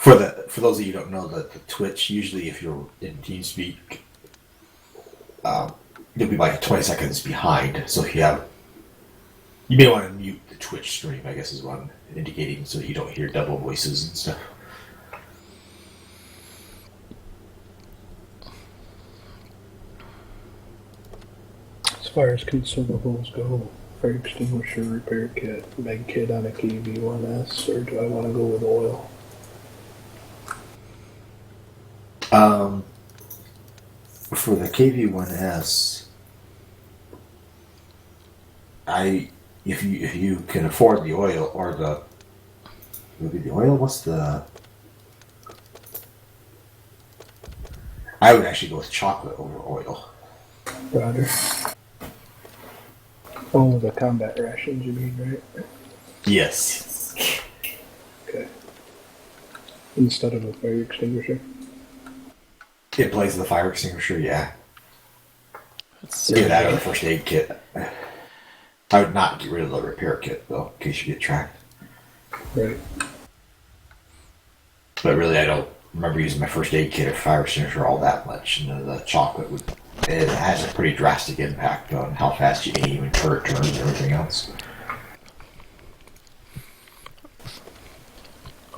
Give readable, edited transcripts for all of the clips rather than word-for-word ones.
For those of you who don't know, the Twitch, usually if you're in TeamSpeak, you'll be like 20 seconds behind. So if you may want to mute the Twitch stream, I guess is what I'm indicating, so you don't hear double voices and stuff. As far as consumables go, fire extinguisher, repair kit, med kit on a KV-1S, or do I want to go with oil? For the KV-1S, if you can afford the oil or the oil, I would actually go with chocolate over oil. Roger. Oh, the combat rations you mean, right? Yes. Okay. Instead of a fire extinguisher? In place of the fire extinguisher, yeah. Let's Get out of the first aid kit. I would not get rid of the repair kit, though, in case you get tracked. Right. But really, I don't remember using my first aid kit or fire extinguisher all that much. And the chocolate it has a pretty drastic impact on how fast you aim and turret turns and everything else.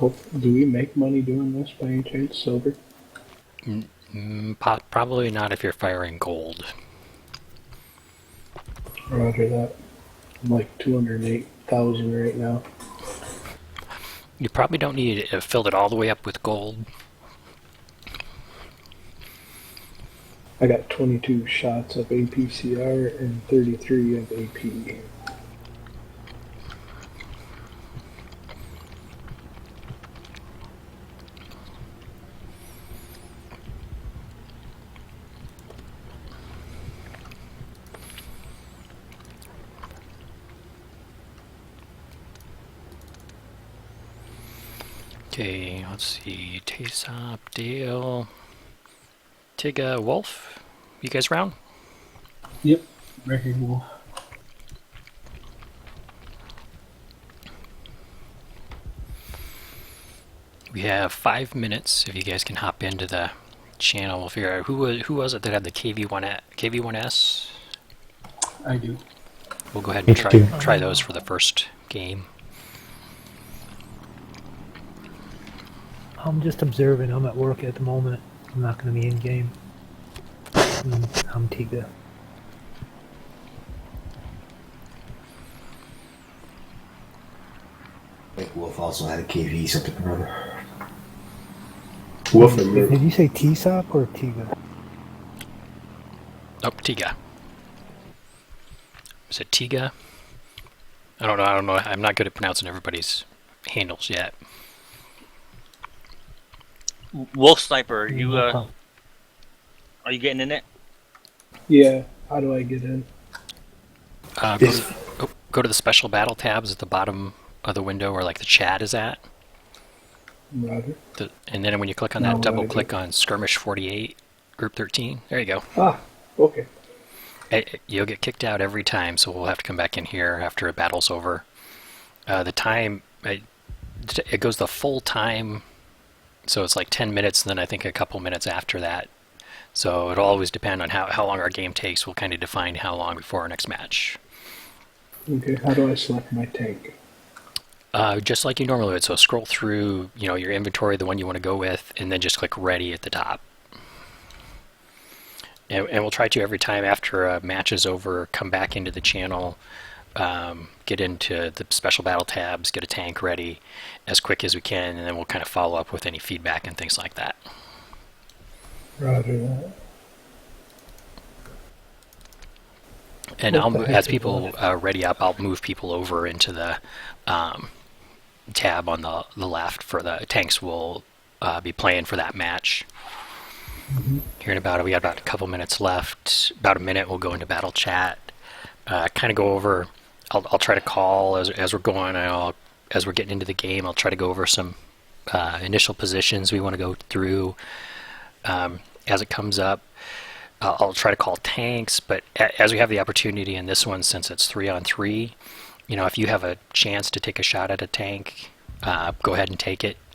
Oh, do we make money doing this by any chance, silver? Probably not if you're firing gold. Roger that. I'm like 208,000 right now. You probably don't need to fill it all the way up with gold. I got 22 shots of APCR and 33 of AP. Okay, let's see. Taysop, Dale, Tiga, Wolf. You guys round? Yep, Wrecking Wolf. We have 5 minutes. If you guys can hop into the channel, we'll figure out who was it that had the KV-1S. I do. We'll go ahead and try those for the first game. I'm just observing. I'm at work at the moment. I'm not going to be in game. I'm Tiga. I think Wolf also had a KV something or other. Wolf, Did you say T-Sop or Tiga? Oh, Tiga. Is it Tiga? I don't know. I'm not good at pronouncing everybody's handles yet. Wolf Sniper, are you getting in it? Yeah, how do I get in? Go to the special battle tabs at the bottom of the window where like the chat is at. Roger. And then when you click on that, double click on Skirmish 48, Group 13. There you go. Ah, okay. You'll get kicked out every time, so we'll have to come back in here after a battle's over. The time, it goes the full time, so it's like 10 minutes, and then I think a couple minutes after that. So it'll always depend on how long our game takes. We'll kind of define how long before our next match. Okay, how do I select my tank? Just like you normally would. So scroll through, your inventory, the one you want to go with, and then just click ready at the top. And we'll try to every time after a match is over, come back into the channel, get into the special battle tabs, get a tank ready as quick as we can, and then we'll kind of follow up with any feedback and things like that. Roger that. And as people ready up, I'll move people over into the tab on the left for the tanks we'll be playing for that match. Mm-hmm. Here in we got about a couple minutes left. About a minute, we'll go into battle chat. Kind of go over. I'll try to call as we're going. As we're getting into the game, I'll try to go over some initial positions we want to go through. As it comes up, I'll try to call tanks. But as we have the opportunity in this one, since it's 3-on-3, if you have a chance to take a shot at a tank, go ahead and take it.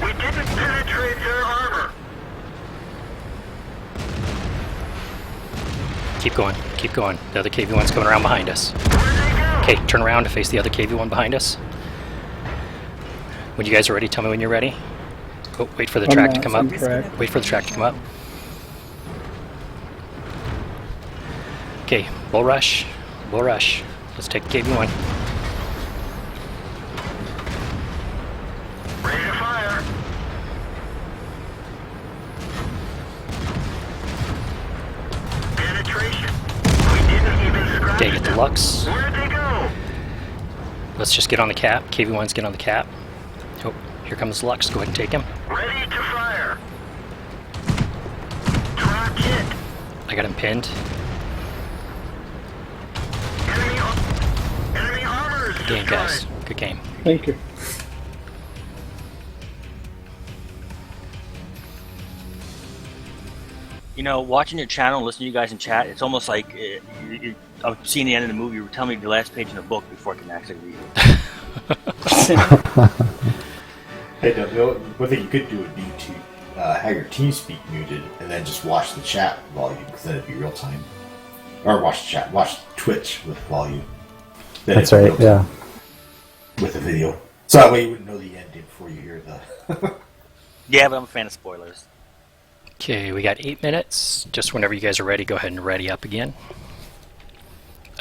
We didn't penetrate their armor. Keep going, keep going. The other KV-1's coming around behind us. Where'd they go? Okay, turn around to face the other KV-1 behind us. When you guys are ready, tell me when you're ready. Oh, wait for the I'm track to not come up. on track. Wait for the track to come up. Okay, bull rush. Bull rush. Let's take the KV-1. Ready to fire. Penetration. We didn't even scratch Okay, get the them. Lux. Where'd they go? Let's just get on the cap. KV-1's get on the cap. Oh, here comes Lux. Go ahead and take him. Ready to fire. Track hit. I got him pinned. Enemy armor is Good game, destroyed. guys. Good game. Thank you. You know, watching your channel, listening to you guys in chat, it's almost like I'm seeing the end of the movie. You're telling me the last page in the book before I can actually read it. Hey, one thing you could do would be to have your TeamSpeak muted and then just watch the chat volume, because then it'd be real time. Or watch Twitch with volume. Then That's it'd be right, real yeah. time with the video. So that way you wouldn't know the ending before you hear the... Yeah, but I'm a fan of spoilers. Okay, we got 8 minutes. Just whenever you guys are ready, go ahead and ready up again.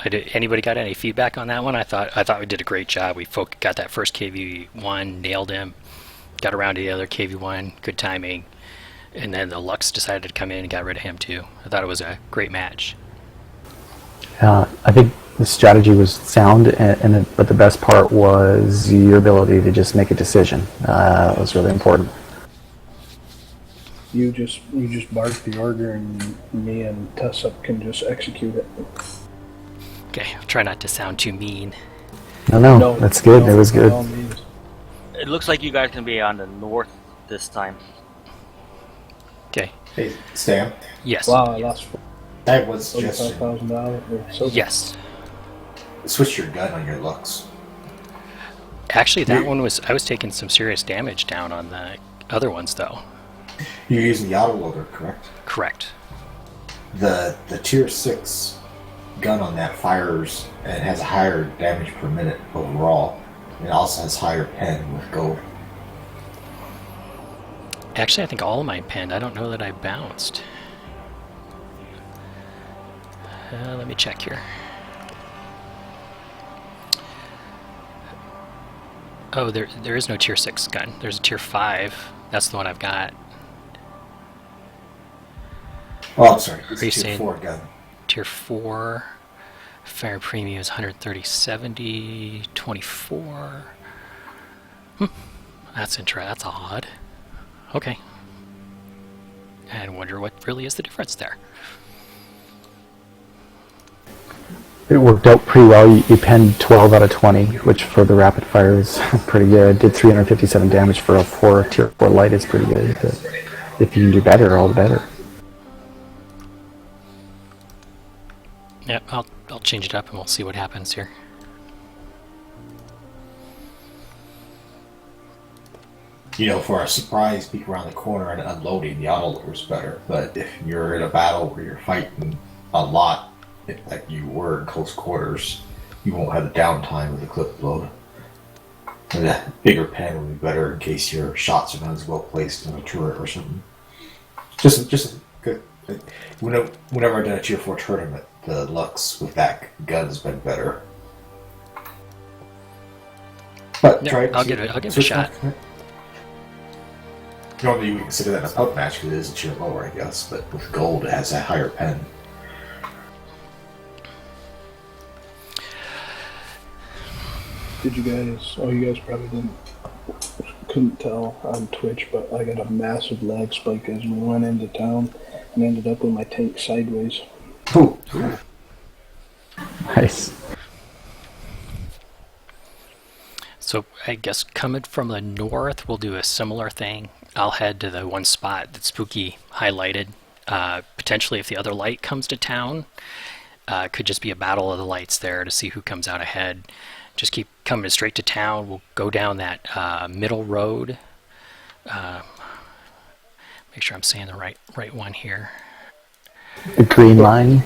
Anybody got any feedback on that one? I thought we did a great job. We got that first KV-1, nailed him, got around to the other KV-1, good timing, and then the Lux decided to come in and got rid of him too. I thought it was a great match. I think the strategy was sound, but the best part was your ability to just make a decision. It was really important. You just bark the order, and me and Tussup can just execute it. Okay, I'll try not to sound too mean. No, that's good. no, It was by good. all means. It looks like you guys can be on the north this time. Okay, Hey, Stam, yes. Wow, I lost I have one suggestion. $45,000. So Yes. Switch your gun on your Lux. Actually, that one was, I was taking some serious damage down on the other ones though. You're using the autoloader, correct? Correct. The tier 6 gun on that fires and has a higher damage per minute overall. And it also has higher pen with gold. Actually, I think all of mine pinned. I don't know that I bounced. Let me check here. Oh, there is no tier 6 gun. There's a tier 5. That's the one I've got. Oh, I'm sorry. It's Are you a tier saying- 4 gun. Tier 4. Fire premium is 130.70. 24. That's odd. Okay. And wonder what really is the difference there. It worked out pretty well. You penned 12 out of 20, which for the rapid fire is pretty good. Did 357 damage for a tier 4 light is pretty good. But if you can do better, all the better. Yeah, I'll change it up and we'll see what happens here. You know, for a surprise peek around the corner and unloading, the autoloader's better. But if you're in a battle where you're fighting a lot, like you were in close quarters, you won't have the downtime of the clip load. And the bigger pen will be better in case your shots are not as well placed in a turret or something. Just good. Whenever I've done a tier 4 tournament, the Lux with that gun's been better. But Yeah, try it. I'll give it a switch shot. back. Normally you would consider that a pub match because it is a tier lower, I guess. But with gold, it has a higher pen. Did you guys? Oh, you guys probably couldn't tell on Twitch, but I got a massive lag spike as we went into town and ended up with my tank sideways. Ooh. Nice. So I guess coming from the north, we'll do a similar thing. I'll head to the one spot that Spooky highlighted. Potentially if the other light comes to town, could just be a battle of the lights there to see who comes out ahead. Just keep coming straight to town. We'll go down that middle road Make sure I'm saying the right one here. The green line.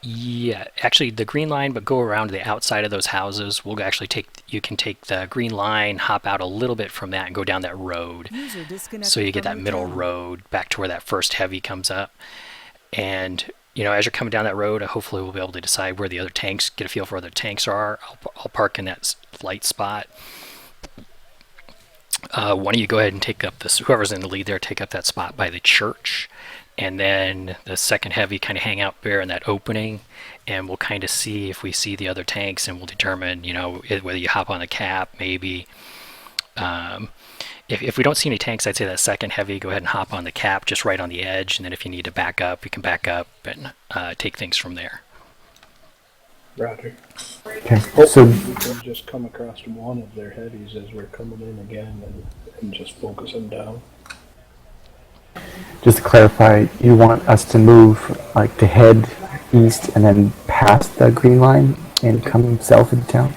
Yeah, actually the green line, but go around to the outside of those houses. We'll actually you can take the green line, hop out a little bit from that, and go down that road. So you get that middle road back to where that first heavy comes up. And, as you're coming down that road, hopefully we'll be able to decide where the other tanks, get a feel for where the tanks are. I'll park in that light spot. One of you go ahead and take up this, whoever's in the lead there, take up that spot by the church. And then the second heavy kind of hang out there in that opening, and we'll kind of see if we see the other tanks, and we'll determine, whether you hop on the cap, maybe. If we don't see any tanks, I'd say that second heavy, go ahead and hop on the cap just right on the edge, and then if you need to back up, you can back up and take things from there. Roger. Okay. Hopefully So we can just come across one of their heavies as we're coming in again and just focus them down. just to clarify, you want us to move like to head east and then past the green line and come south into town?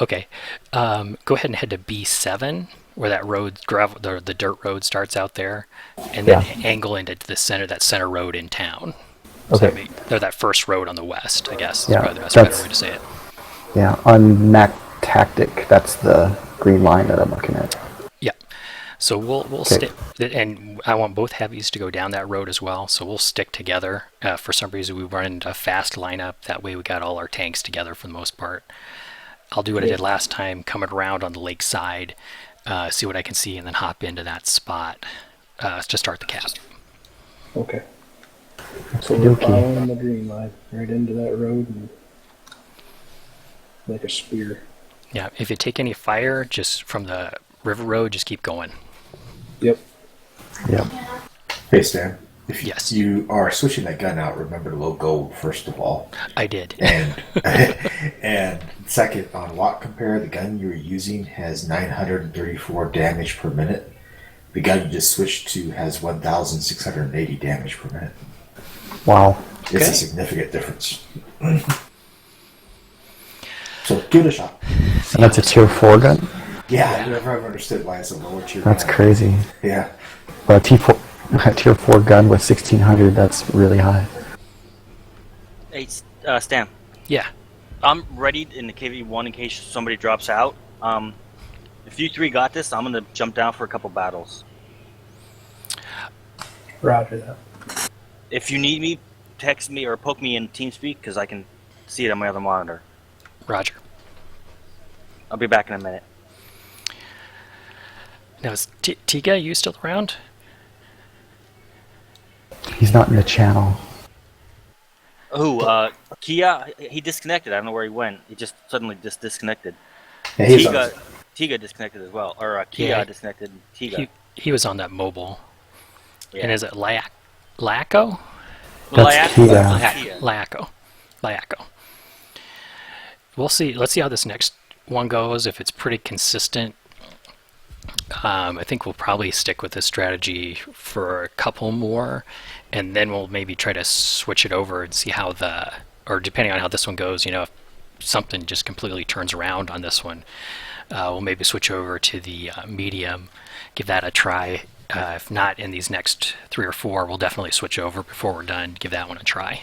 Okay. Go ahead and head to B7, where that road, the dirt road starts out there, and then angle into the center, that center road in town. Okay. So that first road on the west, I guess. Yeah, Is probably the best better way to say it. Yeah, on Mac Tactic, that's the green line that I'm looking at. Yeah. So we'll stick, and I want both heavies to go down that road as well. So we'll stick together. For some reason, we run into a fast lineup. That way, we got all our tanks together for the most part. I'll do what I did last time, coming around on the lake side, see what I can see, and then hop into that spot to start the cap. Okay. So we're following the green line right into that road and like a spear. Yeah, if you take any fire just from the river road, just keep going. Yep. Yep. Hey, Stan. If Yes. you are switching that gun out, remember to load gold first of all. I did. And and second, on WoT Compare, the gun you were using has 934 damage per minute. The gun you just switched to has 1,680 damage per minute. Wow. It's a significant difference. So give it a shot. And that's a tier 4 gun? Yeah, I never understood why it's a lower tier That's gun. crazy. Yeah. Well, a tier 4 gun with 1600, that's really high. Hey, Stan. Yeah. I'm ready in the KV1 in case somebody drops out. If you three got this, I'm gonna jump down for a couple battles. Roger that. If you need me, text me or poke me in TeamSpeak because I can see it on my other monitor. Roger. I'll be back in a minute. Now, is Tiga, you still around? He's not in the channel. Who? Kia? He disconnected. I don't know where he went. He just suddenly disconnected. Yeah, he's Tiga disconnected as well. Or Kia Yeah. disconnected. Tiga. He was on that mobile. Yeah. And is it Laco? That's Kia. Laco. We'll see. Let's see how this next one goes. If it's pretty consistent, I think we'll probably stick with this strategy for a couple more, and then we'll maybe try to switch it over and see how or depending on how this one goes, if something just completely turns around on this one, we'll maybe switch over to the medium, give that a try. If not in these next 3 or 4, we'll definitely switch over before we're done, give that one a try.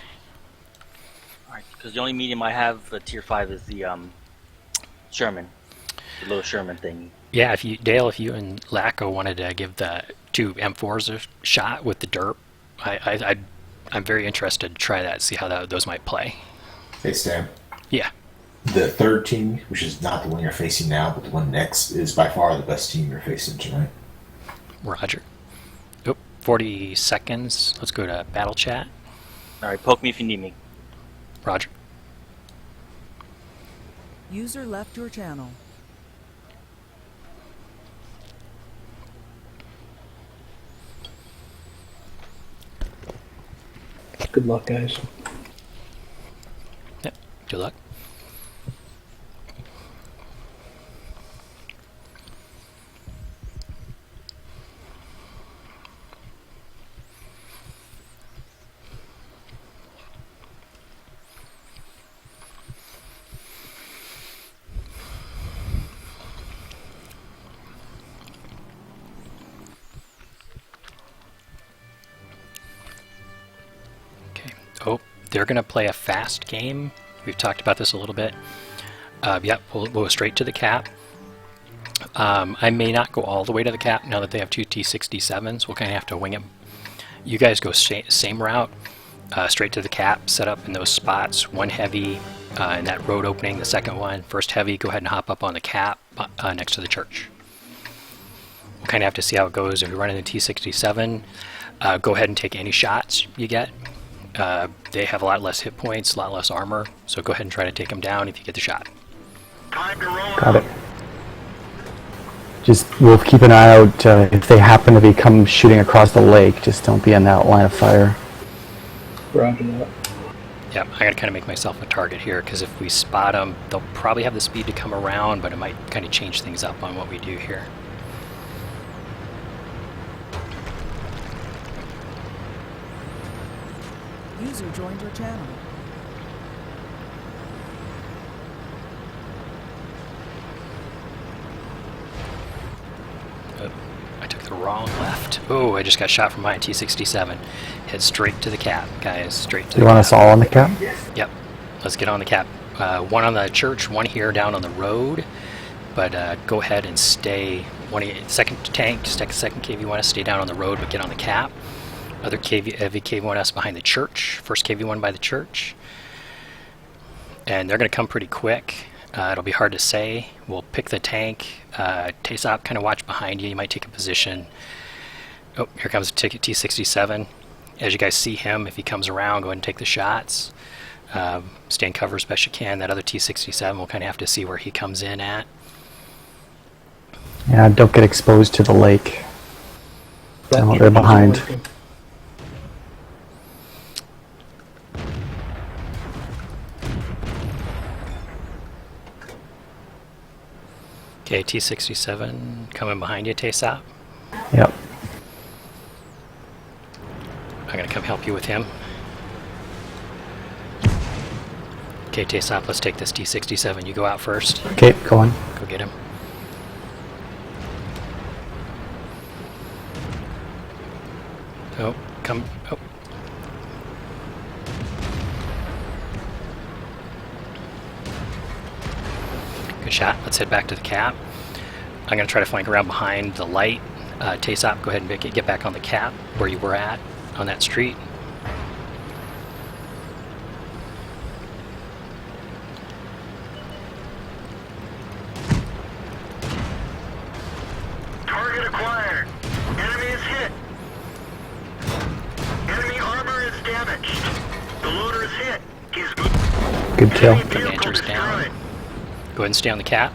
Alright, because the only medium I have, tier 5, is the Sherman. The little Sherman thing. Yeah, Dale, if you and Laco wanted to give the 2 M4s a shot with the derp, I'm very interested to try that, see how those might play. Hey, Stan. Yeah. The third team, which is not the one you're facing now, but the one next, is by far the best team you're facing tonight. Roger. 40 seconds. Let's go to battle chat. Alright, poke me if you need me. Roger. User left your channel. Good luck, guys. Yep. Good luck. Oh, they're going to play a fast game. We've talked about this a little bit. Yep, we'll go straight to the cap. I may not go all the way to the cap now that they have two T67s. We'll kind of have to wing it. You guys go same route, straight to the cap, set up in those spots. One heavy in that road opening, the second one. First heavy, go ahead and hop up on the cap next to the church. We'll kind of have to see how it goes. If you're running the T67, go ahead and take any shots you get. They have a lot less hit points, a lot less armor, so go ahead and try to take them down if you get the shot. Time to roll Got out. it. Just, we'll keep an eye out if they happen to become shooting across the lake. Just don't be in that line of fire. Roger that. Yeah, I gotta kind of make myself a target here, because if we spot them, they'll probably have the speed to come around, but it might kind of change things up on what we do here. User joined your channel. I took the wrong left. Oh, I just got shot from behind T67. Head straight to the cap, guys. Straight to the You want cap. us all on the cap? Yep. Let's get on the cap. One on the church, one here down on the road. But go ahead and stay. Second tank, second KV1S, stay down on the road, but get on the cap. Other heavy KV1S behind the church. First KV1 by the church. And they're going to come pretty quick. It'll be hard to say. We'll pick the tank. Taysop, kind of watch behind you. You might take a position. Oh, here comes T67. As you guys see him, if he comes around, go ahead and take the shots. Stay in cover as best you can. That other T67, we'll kind of have to see where he comes in at. Yeah, don't get exposed to the lake. No, they're behind. Okay, T67 coming behind you, Taysop. Yep. I'm gonna come help you with him. Okay, Taysop, let's take this T67. You go out first. Okay, go on. Go get him. Oh, come. Oh. Good shot. Let's head back to the cap. I'm going to try to flank around behind the light. Taysop, go ahead and get back on the cap where you were at on that street. Target acquired. Enemy is hit. Enemy armor is damaged. The loader is hit. He's Good kill. Enemy vehicle Commander's down. destroyed. Go ahead and stay on the cap.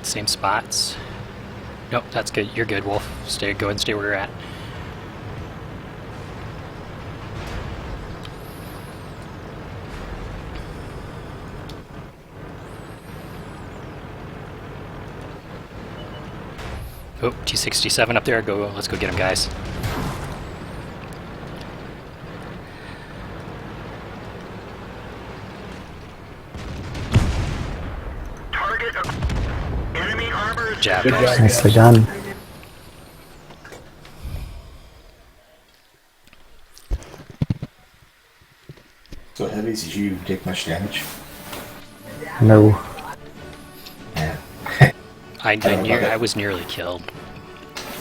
Same spots. Nope, that's good. You're good, Wolf. Go ahead and stay where you're at. Oh, T67 up there. Let's go get him, guys. Target. Enemy armor is Jab, Good guys. job. Nicely done. So heavies, did you take much damage? No. Yeah. I was nearly killed.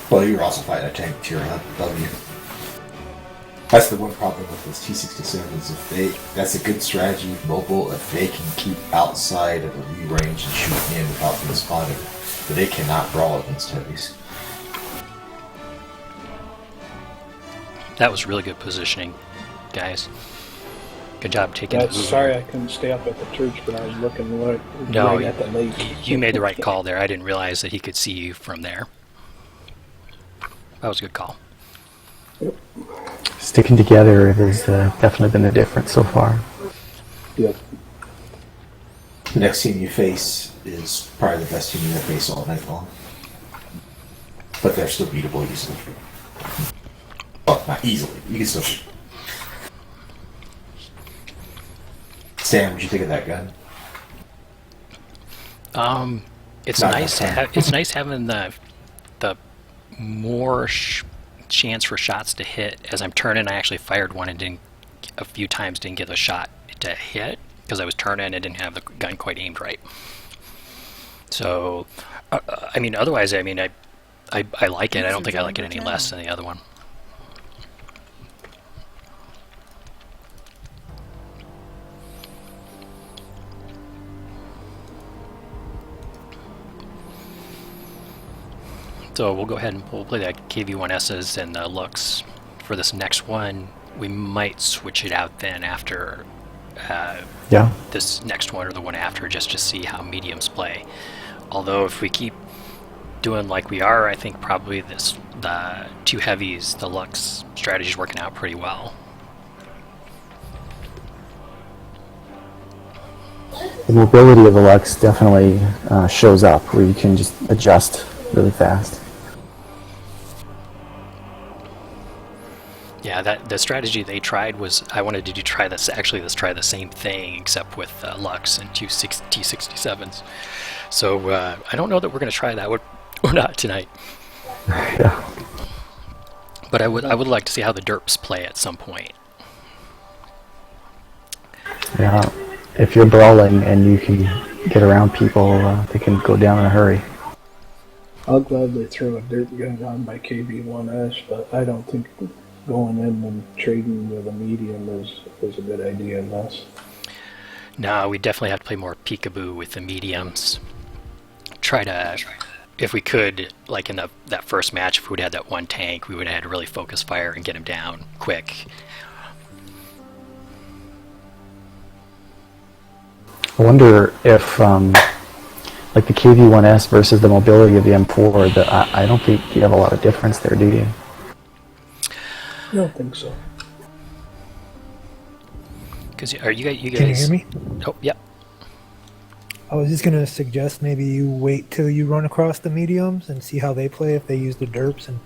Well, you were also fighting a tank tier W. That's the one problem with this T67 is that's a good strategy, mobile, if they can keep outside of the view range and shoot in without being spotted. But they cannot brawl against heavies. That was really good positioning, guys. Good job taking Yeah, the move. sorry I couldn't stay up at the church, but I was looking No, right at the lake. You made the right call there. I didn't realize that he could see you from there. That was a good call. Sticking together has definitely been the difference so far. Yep. The next team you face is probably the best team you're going to face all night long. But they're still beatable easily. Well, not easily. You can still beat them. Sam, what'd you think of that gun? It's Not nice. enough time. It's nice having the more chance for shots to hit. As I'm turning, I actually fired one and a few times didn't get a shot to hit because I was turning and didn't have the gun quite aimed right. So, I mean, otherwise, I mean, I like it. I don't think I like it any less than the other one. So we'll go ahead and we'll play the KV-1Ss and the looks. For this next one, we might switch it out then after this next one or the one after, just to see how mediums play. Although if we keep doing like we are, I think probably the two heavies, the Lux strategy is working out pretty well. The mobility of the Lux definitely shows up, where you can just adjust really fast. Yeah, the strategy they tried was, I wanted to try this. Actually, let's try the same thing except with Lux and two T67s. So I don't know that we're going to try that or not tonight. Yeah. But I would like to see how the derps play at some point. Yeah. If you're brawling and you can get around people, they can go down in a hurry. I'll gladly throw a dirt gun on my KV-1S, but I don't think going in and trading with a medium is a good idea in this. No, we definitely have to play more peekaboo with the mediums. Try to, if we could, like in that first match, if we'd had that one tank, we would have had to really focus fire and get him down quick. I wonder if, like the KV-1S versus the mobility of the M4, I don't think you have a lot of difference there, do you? I don't think so. Because are you guys? Can you hear me? Oh, yep. I was just gonna suggest maybe you wait till you run across the mediums and see how they play. If they use the derps, and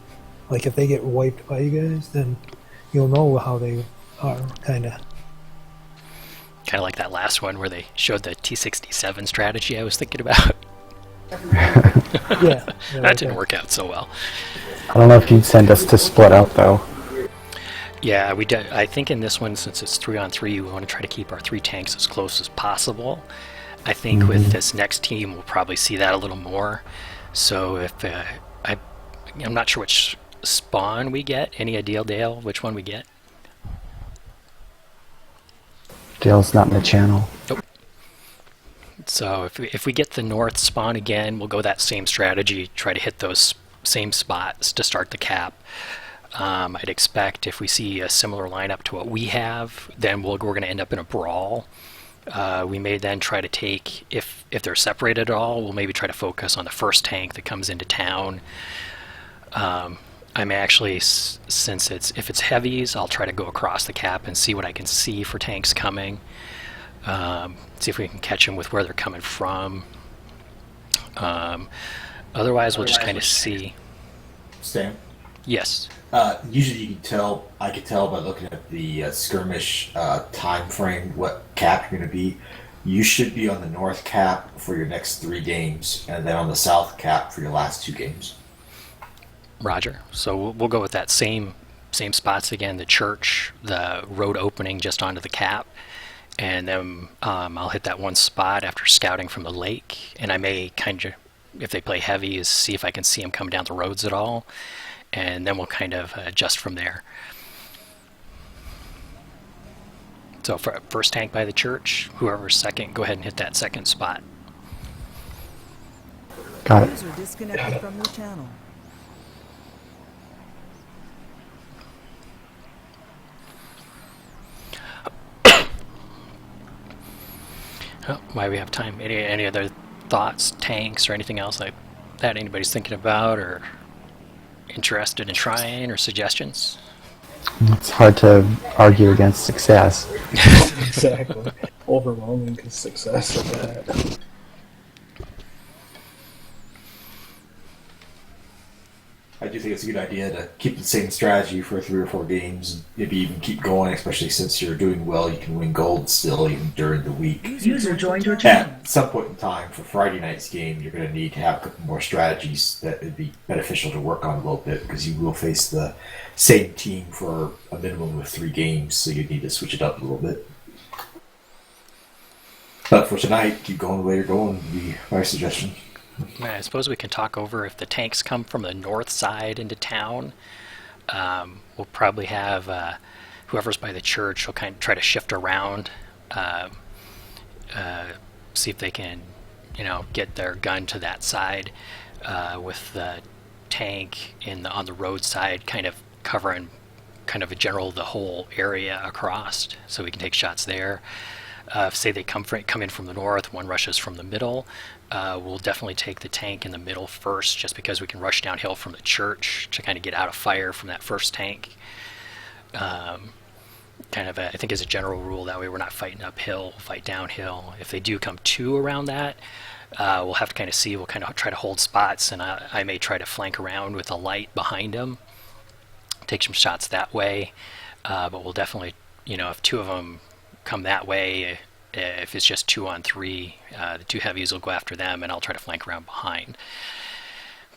like if they get wiped by you guys, then you'll know how they are, kind of like that last one where they showed the T67 strategy I was thinking about. yeah. That didn't work out so well. I don't know if you'd send us to split out though. Yeah, we did. I think in this one, since it's 3-on-3, we want to try to keep our three tanks as close as possible. I think with this next team, we'll probably see that a little more. So if I'm not sure which spawn we get. Any idea, Dale, which one we get? Dale's not in the channel. Nope. So if we get the north spawn again, we'll go that same strategy, try to hit those same spots to start the cap. I'd expect if we see a similar lineup to what we have, then we're going to end up in a brawl. We may then try to take, if they're separated at all, we'll maybe try to focus on the first tank that comes into town. I'm actually, since if it's heavies, I'll try to go across the cap and see what I can see for tanks coming. See if we can catch them with where they're coming from. Otherwise, we'll just kind of see. Stan? Yes. Usually you can tell, I could tell by looking at the skirmish time frame what cap you're going to be. You should be on the north cap for your next 3 games, and then on the south cap for your last 2 games. Roger. So we'll go with that same spots again, the church, the road opening just onto the cap, and then I'll hit that one spot after scouting from the lake, and I may kind of, if they play heavy, is see if I can see them come down the roads at all, and then we'll kind of adjust from there. So for first tank by the church, whoever's second, go ahead and hit that second spot. Got it. User disconnected from your channel. Oh, why we have time? Any other thoughts, tanks, or anything else like that anybody's thinking about or interested in trying, or suggestions? It's hard to argue against success. Exactly. Overwhelming success of that. I do think it's a good idea to keep the same strategy for 3 or 4 games. Maybe even keep going, especially since you're doing well. You can win gold still even during the week. User joined your channel. At some point in time for Friday night's game, you're going to need to have a couple more strategies that would be beneficial to work on a little bit because you will face the same team for a minimum of 3 games, so you need to switch it up a little bit. But for tonight, keep going the way you're going would be my suggestion. I suppose we can talk over if the tanks come from the north side into town. We'll probably have whoever's by the church will kind of try to shift around, see if they can, get their gun to that side, with the tank on the road side kind of covering kind of the whole area across, so we can take shots there. Say they come in from the north, one rushes from the middle. We'll definitely take the tank in the middle first, just because we can rush downhill from the church to kind of get out of fire from that first tank. I think as a general rule, that way we're not fighting uphill, we'll fight downhill. If they do come 2 around that, we'll have to kind of see. We'll kind of try to hold spots, and I may try to flank around with a light behind them, take some shots that way. But we'll definitely, if 2 of them come that way, if it's just 2 on 3, the 2 heavies will go after them, and I'll try to flank around behind.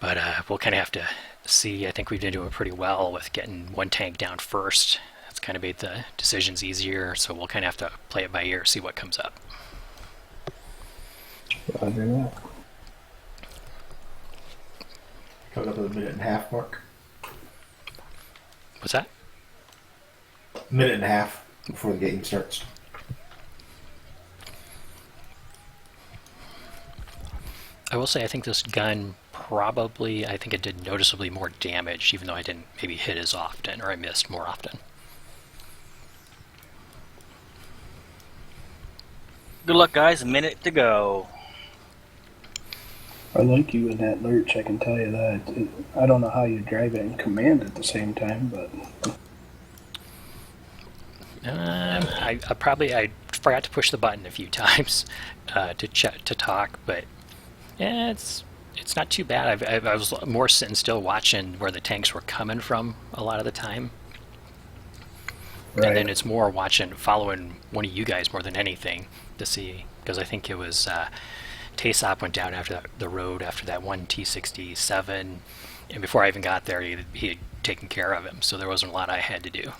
But we'll kind of have to see. I think we've been doing pretty well with getting 1 tank down first. That's kind of made the decisions easier, so we'll kind of have to play it by ear, see what comes up. Roger that. Coming up at the 1.5-minute mark. What's that? 1.5 minutes before the game starts. I will say I think this gun I think it did noticeably more damage, even though I didn't maybe hit as often, or I missed more often. Good luck, guys. A minute to go. I like you in that lurch, I can tell you that. I don't know how you drive it and command at the same time, but... I forgot to push the button a few times to talk, but yeah, it's not too bad. I was more sitting still watching where the tanks were coming from a lot of the time. Right. And then it's more following one of you guys more than anything to see, because I think it was Taysop went down after the road after that one T-67, and before I even got there, he had taken care of him, so there wasn't a lot I had to do.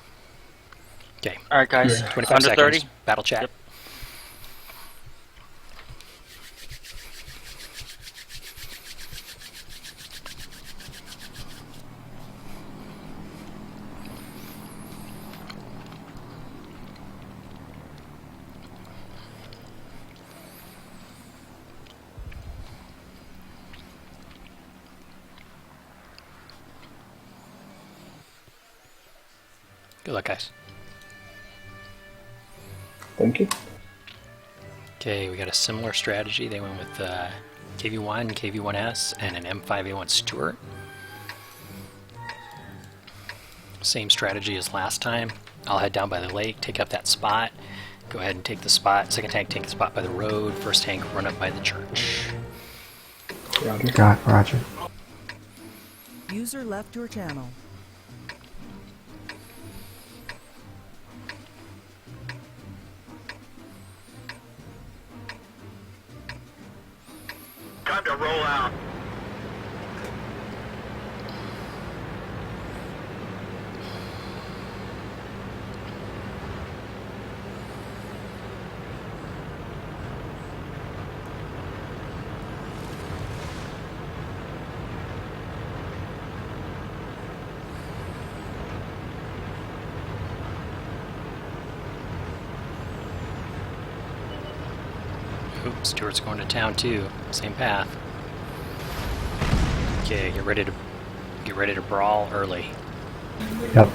Okay. All right, guys. 25 Under seconds. 30. Battle chat. Yep. Good luck, guys. Thank you. Okay, we got a similar strategy. They went with KV-1, KV-1S, and an M5A1 Stuart. Same strategy as last time. I'll head down by the lake, take up that spot. Go ahead and take the spot. Second tank, take the spot by the road. First tank, run up by the church. Roger. Roger. User left your channel. Time to roll out. Oop, Stuart's going to town too. Same path. Okay, get ready to brawl early. Yep.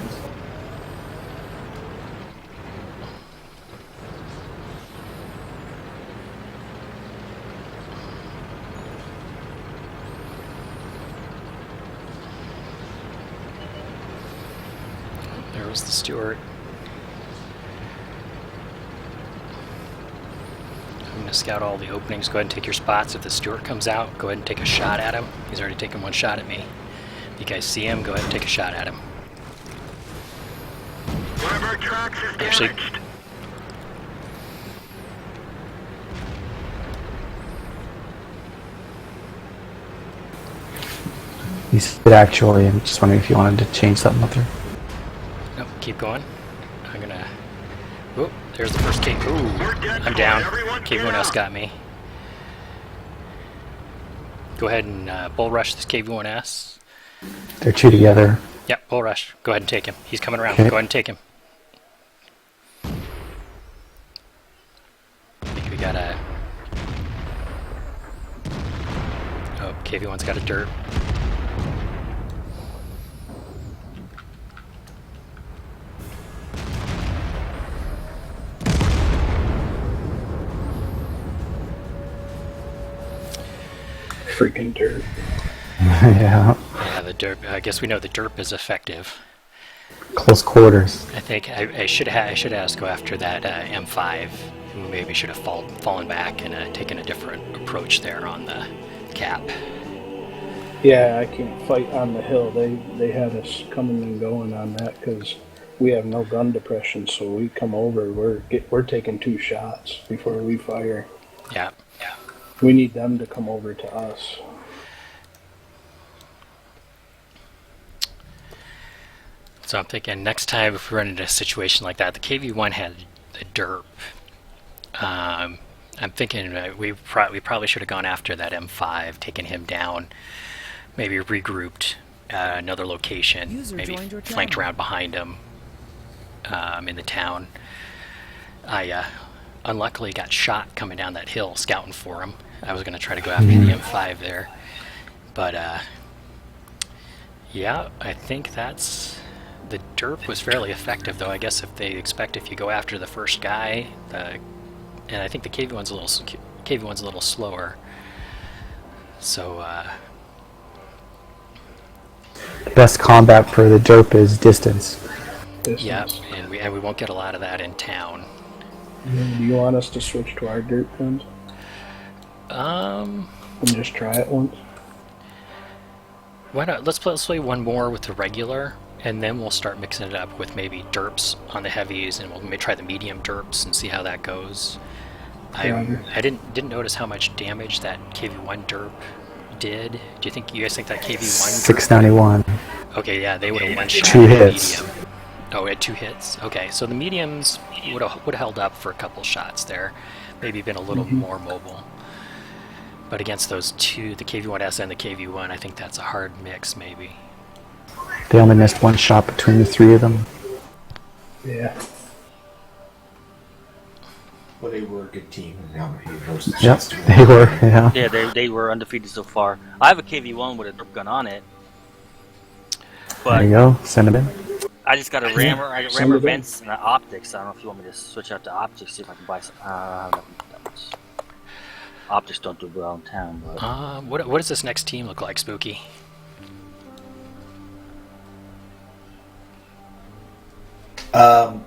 There was the Stuart. I'm going to scout all the openings. Go ahead and take your spots. If the Stuart comes out, go ahead and take a shot at him. He's already taken one shot at me. You guys see him? Go ahead and take a shot at him. One of our tracks is Actually- damaged. He said actually, I'm just wondering if you wanted to change something up there. Nope, keep going. I'm gonna... Oh, there's the first cave. Ooh, We're dead I'm for down. it. Everyone Cave get 1S up. got me. Go ahead and bull rush this Cave 1S. They're two together. Yep, bull rush. Go ahead and take him. He's coming around. Okay. Go ahead and take him. I think we got a... Oh, KV1's got a dirt. Freaking dirt. Yeah. Yeah, the derp. I guess we know the derp is effective. Close quarters. I think I should ask go after that M5. We maybe should have fallen back and taken a different approach there on the cap. Yeah, I can't fight on the hill. They had us coming and going on that because we have no gun depression. So we come over, we're taking 2 shots before we fire. Yeah. We need them to come over to us. So I'm thinking next time if we run into a situation like that, the KV1 had a derp. I'm thinking we probably should have gone after that M5, taken him down, maybe regrouped another location, User maybe joined your flanked channel. around behind him in the town. I unluckily got shot coming down that hill scouting for him. I was going to try to go after the M5 there, but yeah, I think that's... The derp was fairly effective, though. I guess if you go after the first guy, and I think the KV1's a little slower. So Best combat for the derp is distance. yeah, and we won't get a lot of that in town. Do you want us to switch to our dirt guns and just try it once? Why not? Let's play one more with the regular, and then we'll start mixing it up with maybe derps on the heavies, and we'll maybe try the medium derps and see how that goes. I didn't notice how much damage that KV1 derp did. Do you guys think that KV1 691. Okay, yeah, they would have one shot. 2 hits. Medium. Oh, it had 2 hits. Okay, so the mediums would have held up for a couple shots there, maybe been a little more mobile. But against those two, the KV1S and the KV1, I think that's a hard mix, maybe. They only missed 1 shot between the 3 of them. Yeah. Well, they were a good team, and now he knows the Yep, chance to win. they were, yeah. Yeah, they were undefeated so far. I have a KV1 with a derp gun on it, There you but go, send them in. I just got a rammer. I got Send rammer it in. vents and an optics. I don't know if you want me to switch out to optics, see if I can buy some. That much. Optics don't do well in town, but What does this next team look like, Spooky?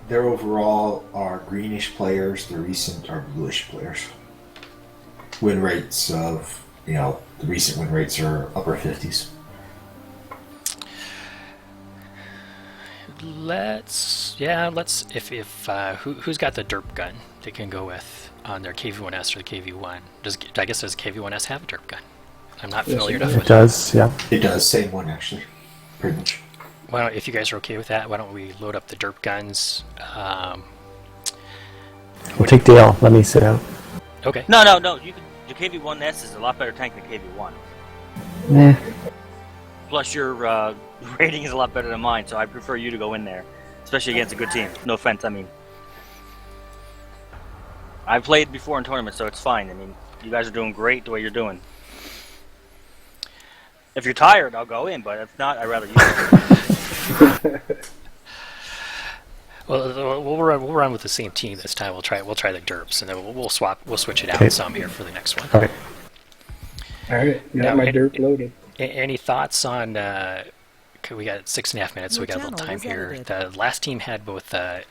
Their overall are greenish players. The recent are bluish players. Win rates of, the recent win rates are upper 50s. Who's got the derp gun they can go with on their KV1S or the KV1? Does KV1S have a derp gun? I'm not familiar enough It with it. does, yeah. It does, same one actually, pretty much. If you guys are okay with that, why don't we load up the derp guns? We'll take Dale, let me sit out. Okay. no. You can. The KV1S is a lot better tank than KV1. Eh, Plus, your rating is a lot better than mine, so I prefer you to go in there, especially against a good team. No offense, I mean. I've played before in tournaments, so it's fine. I mean, you guys are doing great the way you're doing. If you're tired, I'll go in, but if not, I'd rather you. Well, we'll run with the same team this time. We'll try the derps, and then we'll switch it out Okay. some here for the next one. alright. Alright, got Now, my dirt loaded. Any thoughts on? We got 6.5 minutes, so we Your got a little channel time was here. edited. The last team had both a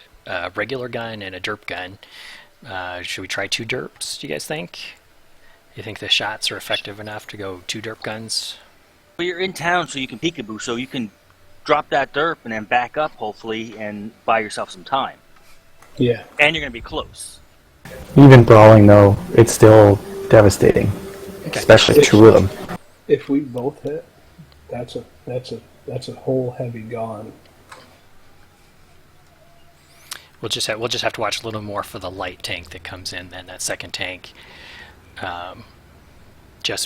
regular gun and a derp gun. Should we try 2 derps? Do you guys think? You think the shots are effective enough to go 2 derp guns? But you're in town, so you can peekaboo, so you can drop that derp and then back up, hopefully, and buy yourself some time. Yeah. And you're going to be close. Even brawling though, it's still devastating, especially two of them. If we both hit, that's a whole heavy gone. We'll just have to watch a little more for the light tank that comes in. Then that second tank.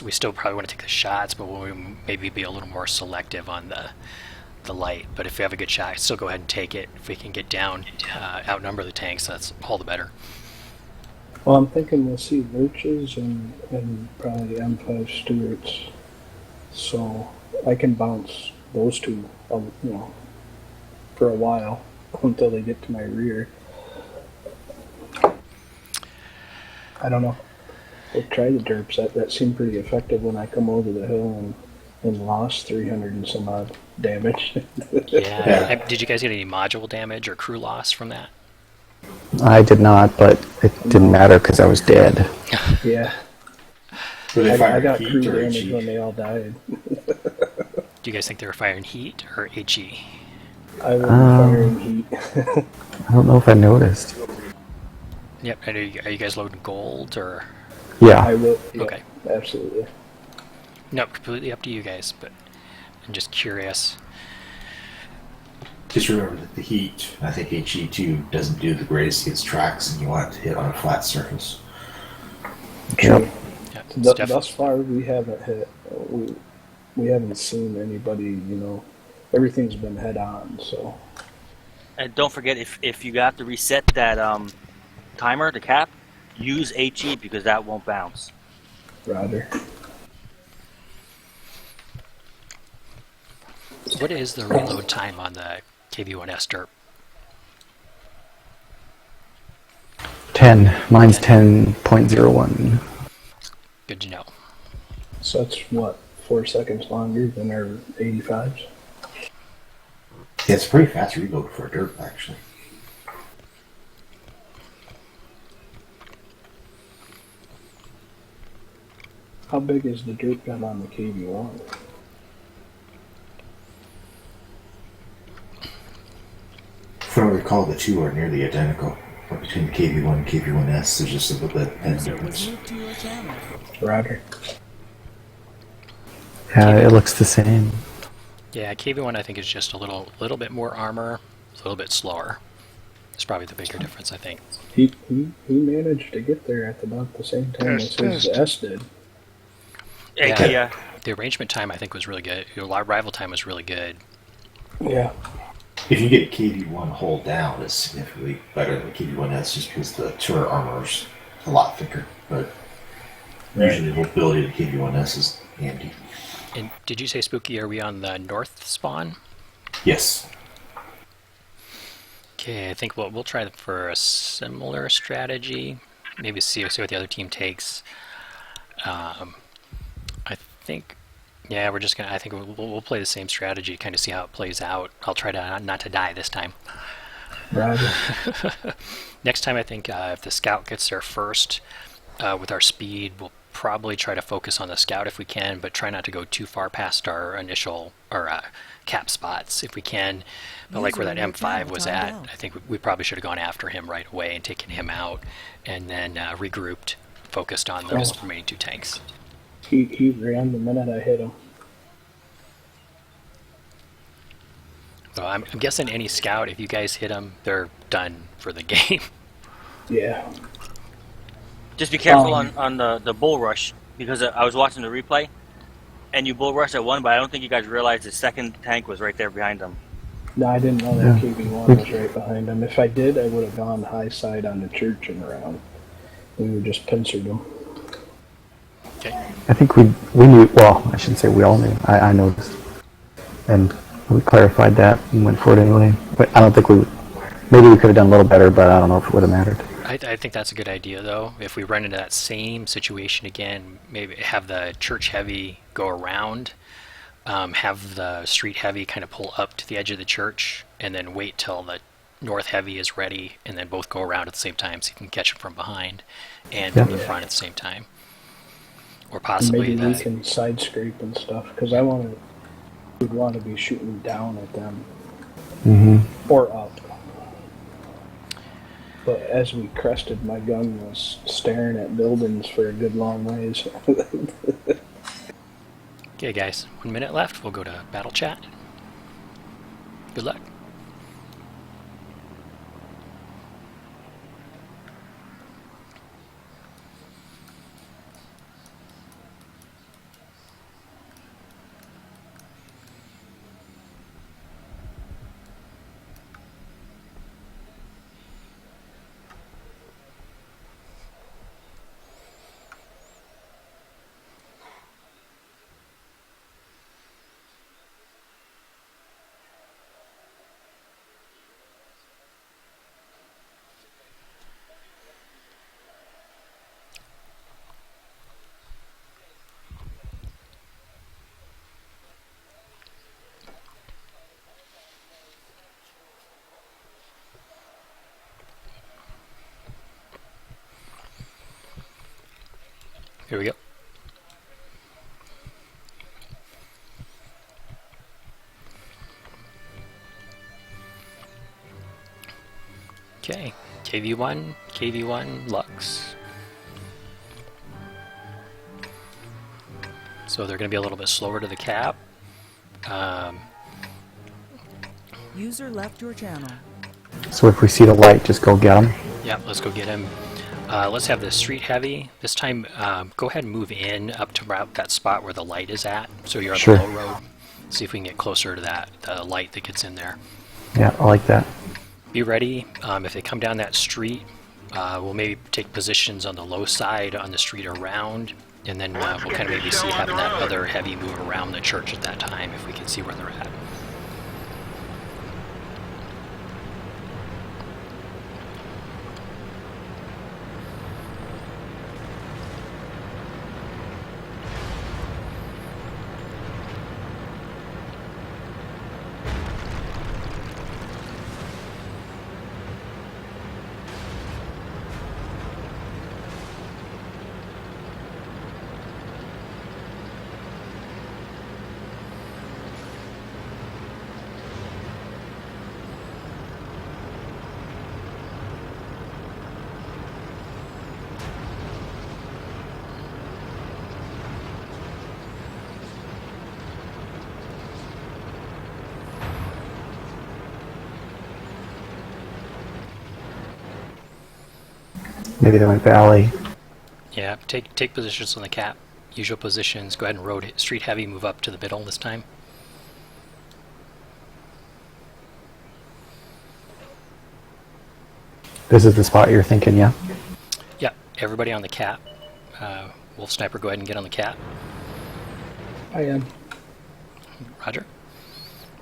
We still probably want to take the shots, but we'll maybe be a little more selective on the light. But if we have a good shot, still go ahead and take it. If we can get down, outnumber the tanks, that's all the better. Well, I'm thinking we'll see Lurches and probably M5 Stewarts. So I can bounce those two, for a while until they get to my rear. I don't know. We'll try the derps. That seemed pretty effective when I come over the hill and lost 300 and some odd damage. Yeah. Did you guys get any module damage or crew loss from that? I did not, but it didn't matter because I was dead. Yeah. I got crew damage when they all died. Do you guys think they were firing heat or HE? I was firing heat. I don't know if I noticed. Yep. And are you guys loading gold or? Yeah. I will. Yeah, Okay. Absolutely. No, completely up to you guys, but I'm just curious. Just remember that the heat, I think HE2 doesn't do the greatest against tracks, and you want it to hit on a flat surface. Yep. Yeah, Thus far, we haven't hit. We haven't seen anybody. Everything's been head on. So. And don't forget, if you have to reset that timer, the cap, use HE because that won't bounce. Roger. What is the reload time on the KV-1S derp? 10. Mine's 10.01. Good to know. So that's 4 seconds longer than our 85s. Yeah, it's a pretty fast reload for a derp, actually. How big is the dirt gun on the KV-1? If I recall, the two are nearly identical. But between the KV-1 and KV-1S, there's just a little bit of difference. Roger. Yeah, it looks the same. Yeah, KV-1 I think is just a little bit more armor, a little bit slower. It's probably the bigger difference, I think. He managed to get there at about the same time as his S did. Yeah. The arrangement time I think was really good. Your arrival time was really good. Yeah. If you get KV-1 hold down, it's significantly better than the KV-1S just because the turret armor's a lot thicker. But usually the mobility of the KV-1S is handy. And did you say, Spooky, are we on the north spawn? Yes. Okay, I think we'll try for a similar strategy. Maybe see what the other team takes. I think, yeah, we're just gonna. I think we'll play the same strategy, kind of see how it plays out. I'll try to not to die this time. Roger. Next time, I think if the scout gets there first, with our speed, we'll probably try to focus on the scout if we can, but try not to go too far past our initial cap spots if we can. But like where that M5 was at, I think we probably should have gone after him right away and taken him out, and then regrouped, focused on those remaining two tanks. He ran the minute I hit him. So I'm guessing any scout, if you guys hit them, they're done for the game. Yeah. Just be careful on the bull rush, because I was watching the replay, and you bull rush at one, but I don't think you guys realized the second tank was right there behind them. No, I didn't know that KV-1 was right behind him. If I did, I would have gone high side on the church and around. We would just pincered him. Okay. I think we knew, well, I shouldn't say we all knew. I noticed. And we clarified that and went for it anyway. But I don't think maybe we could have done a little better, but I don't know if it would have mattered. I think that's a good idea, though. If we run into that same situation again, maybe have the church heavy go around, have the street heavy kind of pull up to the edge of the church, and then wait till the north heavy is ready, and then both go around at the same time so you can catch them from behind and from the front at the same time. or And possibly maybe we the. can side scrape and stuff, because would want to be shooting down at them. Or up. But as we crested, my gun was staring at buildings for a good long ways. Okay, guys, 1 minute left. We'll go to battle chat. Good luck. Here we go. Okay, KV1, Lux. So they're going to be a little bit slower to the cap. User left your channel. So if we see the light, just go get them. Yeah, let's go get him. Let's have the street heavy. This time, go ahead and move in up to about that spot where the light is at. So you're on Sure. the low road. See if we can get closer to that, the light that gets in there. Yeah, I like that. Be ready. If they come down that street, we'll maybe take positions on the low side on the street around, and then we'll kind of maybe see having that other heavy move around the church at that time if we can see where they're at. Maybe they went valley. Yeah, take positions on the cap. Usual positions. Go ahead and road street heavy. Move up to the middle this time. This is the spot you're thinking, yeah? Yeah, everybody on the cap. Wolf Sniper, go ahead and get on the cap. I am. Roger.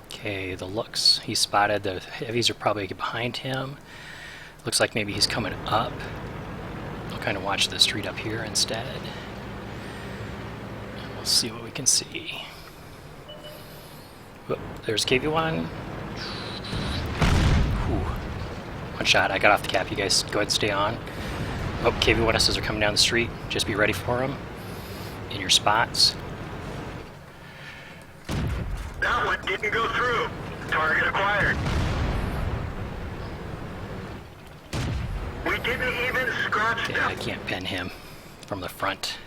Okay, the Lux. He's spotted. The heavies are probably behind him. Looks like maybe he's coming up. I'll kind of watch the street up here instead. And we'll see what we can see. Whoop, there's KV1. Whew. One shot. I got off the cap. You guys go ahead and stay on. Oh, KV1Ss are coming down the street. Just be ready for them in your spots. That one didn't go through. Target acquired. We didn't even scratch Okay, them. I can't pin him from the front.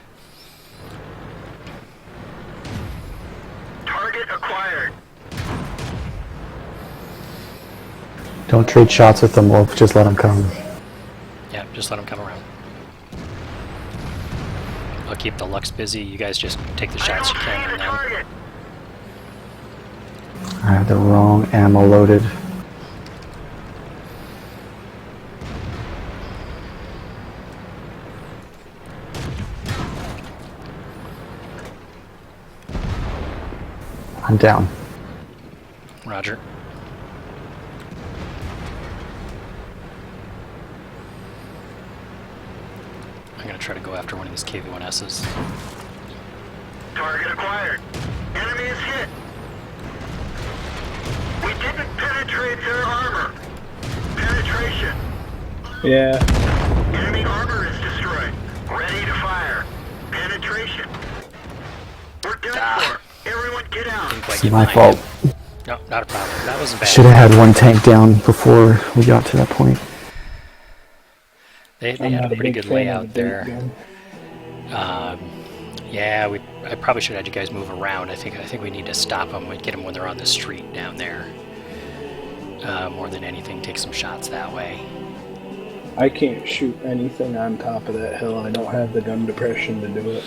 Target acquired. Don't trade shots with them, Wolf. Just let them come. Yeah, just let him come around. I'll keep the Lux busy. You guys just take the shots you I can don't on see the them. target. I have the wrong ammo loaded. I'm down. Roger. I'm gonna try to go after one of these KV1Ss. Target acquired. Enemy is hit. We didn't penetrate their armor. Penetration. Yeah. Enemy armor is destroyed. Ready to fire. infiltration. We're done for. Everyone get out. Didn't quite It's get my behind fault. it. No, not a problem. That wasn't bad. Should have had one tank down before we got to that point. They I'm had not a a pretty big good fan of layout the there. gun. Yeah, I probably should have had you guys move around. I think we need to stop them and get them when they're on the street down there. More than anything, take some shots that way. I can't shoot anything on top of that hill. I don't have the gun depression to do it.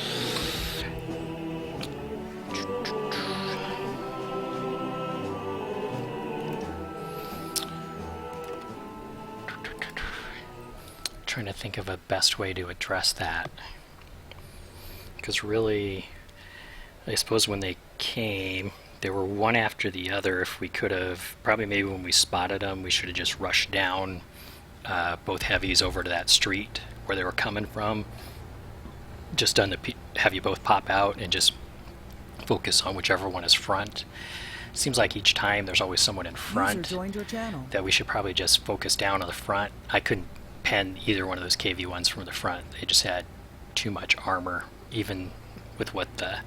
Trying to think of a best way to address that. Because really, I suppose when they came, they were one after the other. If we could have, probably maybe when we spotted them, we should have just rushed down both heavies over to that street where they were coming from. Just done have you both pop out and just focus on whichever one is front. Seems like each time there's always someone in front Joined your channel. that we should probably just focus down on the front. I couldn't pen either one of those KV-1s from the front. They just had too much armor, even with what the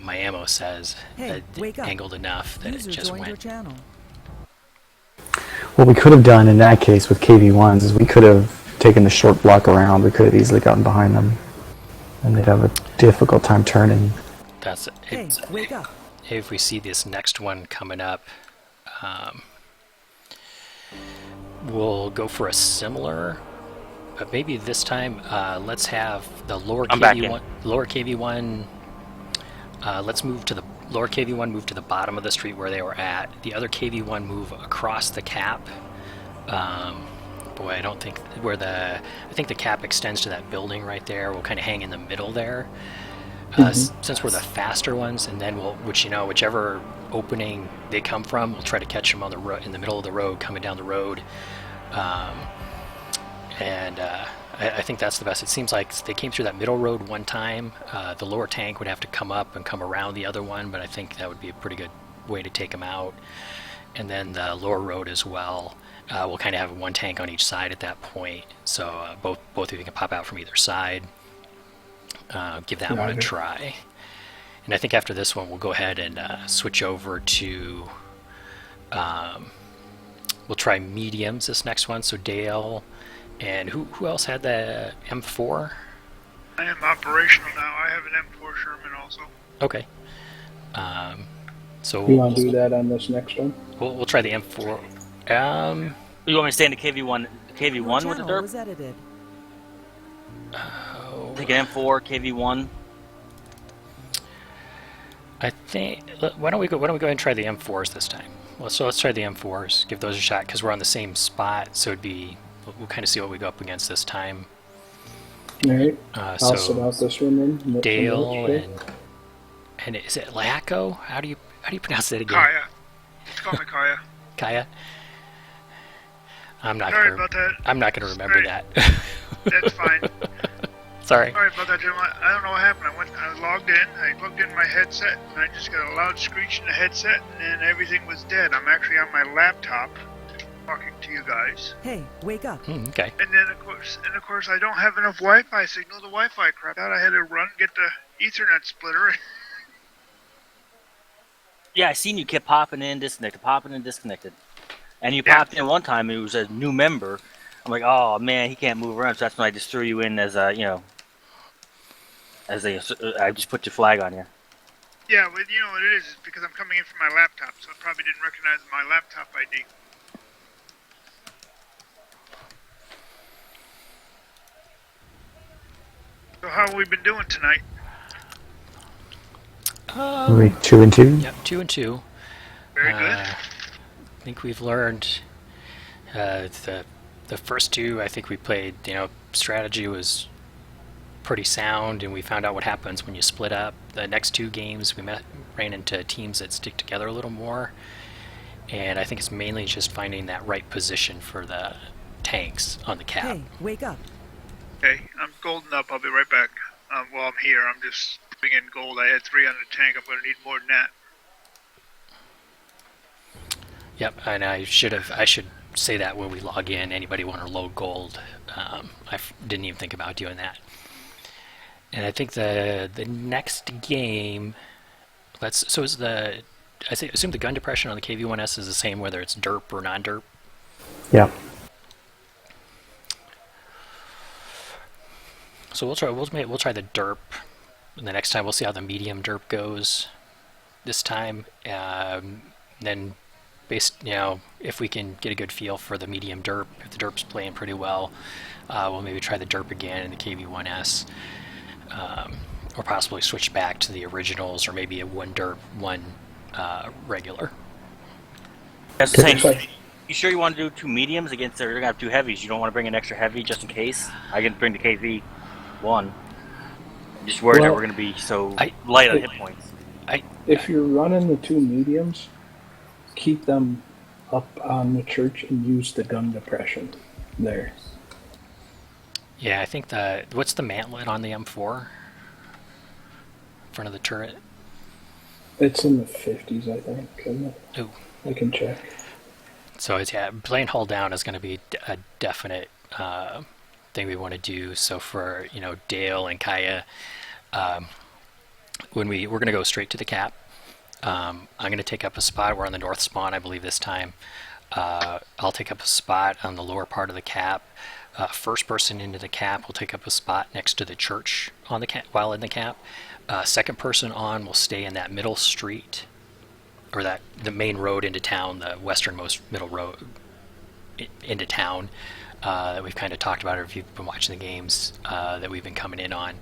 my ammo says. Hey, wake up. Angled enough that User it just joined your went. channel. What we could have done in that case with KV-1s is we could have taken the short block around. We could have easily gotten behind them, and they'd have a difficult time turning. That's Hey, wake up. if we see this next one coming up, we'll go for a similar, but maybe this time let's have the lower I'm back KV1. Lower KV1. Let's move to the lower KV1. Move to the bottom of the street where they were at. The other KV1 move across the cap. Boy, I don't think where the. I think the cap extends to that building right there. We'll kind of hang in the middle there. Since we're the faster ones, and then whichever opening they come from, we'll try to catch them on the in the middle of the road, coming down the road. I think that's the best. It seems like they came through that middle road one time. The lower tank would have to come up and come around the other one, but I think that would be a pretty good way to take them out. And then the lower road as well. We'll kind of have one tank on each side at that point, so both of you can pop out from either side. Give that one a try. And I think after this one, we'll go ahead and switch over to. We'll try mediums this next one. So Dale, and who else had the M4? I am operational now. I have an M4 Sherman also. Okay. So You want to do that on this next one? we'll try the M4. You want me to stay in the KV1 Your with the channel derp? was edited. Take an M4, KV1. I think. Why don't we go ahead and try the M4s this time? Let's try the M4s. Give those a shot because we're on the same spot. So we'll kind of see what we go up against this time. Alright. I'll So sit out this one then. Dale and is it Laco? How do you pronounce that again? Kaya. Just call me Kaya. Kaya. I'm not Sorry gonna. about that. I'm not gonna remember Sorry. that. That's fine. Sorry. Sorry about that, gentlemen. I don't know what happened. I logged in. I plugged in my headset, and I just got a loud screech in the headset, and then everything was dead. I'm actually on my laptop talking to you guys. Hey, wake up. Okay. And then of course, I don't have enough Wi-Fi signal. The Wi-Fi crapped out. I had to run get the Ethernet splitter. Yeah, I seen you kept popping in, disconnected. And you popped in one time, it was a new member. I'm like, oh man, he can't move around, so that's when I just threw you in as I just put your flag on you. Yeah, well, you know what it is? It's because I'm coming in from my laptop, so it probably didn't recognize my laptop ID. So how have we been doing tonight? Are we 2 and 2? Yep, 2 and 2. Very good. I think we've learned the first two. I think we played. Strategy was pretty sound, and we found out what happens when you split up. The next two games, we ran into teams that stick together a little more, and I think it's mainly just finding that right position for the tanks on the cap. Hey, wake up. Okay, I'm golden up. I'll be right back. Well, I'm here. I'm just putting in gold. I had 3 on the tank. I'm going to need more than that. Yep, and I should say that when we log in. Anybody want to load gold? Didn't even think about doing that. And I think the next game, assume the gun depression on the KV-1S is the same whether it's derp or non-derp. Yeah. So we'll try the derp, and the next time we'll see how the medium derp goes. This time, then if we can get a good feel for the medium derp, if the derp's playing pretty well, we'll maybe try the derp again in the KV-1S, or possibly switch back to the originals, or maybe a one derp, one regular. That's the same. You sure you want to do two mediums against? They're gonna have two heavies. You don't want to bring an extra heavy just in case. I can bring the KV-1. I'm just worried that we're gonna be so light on hit points. If you're running the two mediums, keep them up on the church and use the gun depression there. Yeah, I think what's the mantlet on the M4? In front of the turret? It's in the 50s, I think, isn't it? Ooh. I can check. So playing hull down is going to be a definite thing we want to do. So for Dale and Kaya, we're going to go straight to the cap. I'm going to take up a spot. We're on the north spawn, I believe, this time. I'll take up a spot on the lower part of the cap. First person into the cap will take up a spot next to the church on the cap while in the cap. Second person on will stay in that middle street, or the main road into town, the westernmost middle road into town that we've kind of talked about, or if you've been watching the games that we've been coming in on.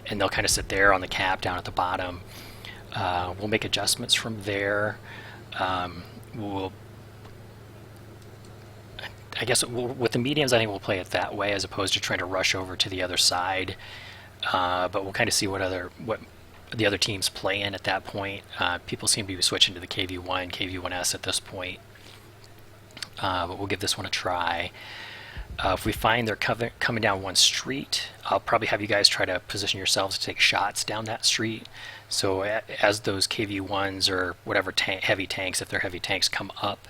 And they'll kind of sit there on the cap down at the bottom. We'll make adjustments from there. With the mediums, I think we'll play it that way as opposed to trying to rush over to the other side. But we'll kind of see what the other teams play in at that point. People seem to be switching to the KV-1, KV-1S at this point. But we'll give this one a try. If we find they're coming down one street, I'll probably have you guys try to position yourselves to take shots down that street. So as those KV-1s or whatever heavy tanks, if they're heavy tanks, come up,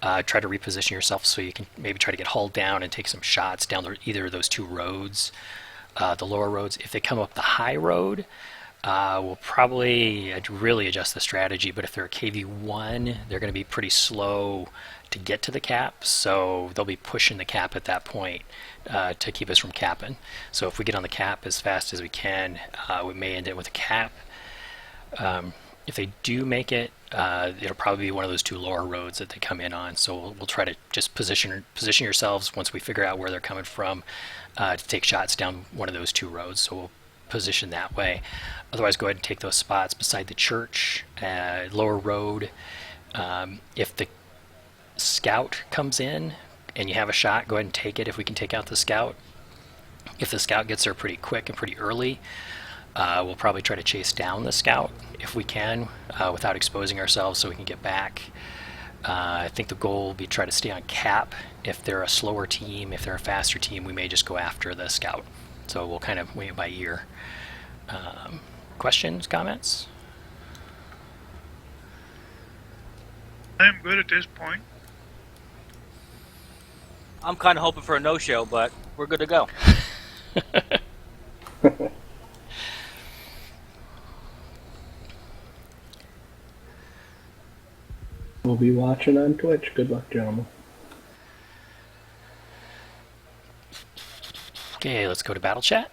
try to reposition yourself so you can maybe try to get hulled down and take some shots down either of those two roads, the lower roads. If they come up the high road, we'll probably really adjust the strategy. But if they're a KV-1, they're going to be pretty slow to get to the cap, so they'll be pushing the cap at that point to keep us from capping. So if we get on the cap as fast as we can, we may end it with a cap. If they do make it, it'll probably be one of those two lower roads that they come in on. So we'll try to just position yourselves once we figure out where they're coming from to take shots down one of those two roads. So we'll position that way. Otherwise, go ahead and take those spots beside the church, lower road. If the scout comes in and you have a shot, go ahead and take it if we can take out the scout. If the scout gets there pretty quick and pretty early, we'll probably try to chase down the scout if we can without exposing ourselves so we can get back. I think the goal will be try to stay on cap. If they're a slower team, if they're a faster team, we may just go after the scout. So we'll kind of wing it by ear. Questions, comments? I'm good at this point. I'm kind of hoping for a no-show, but we're good to go. We'll be watching on Twitch. Good luck, gentlemen. Okay, let's go to battle chat.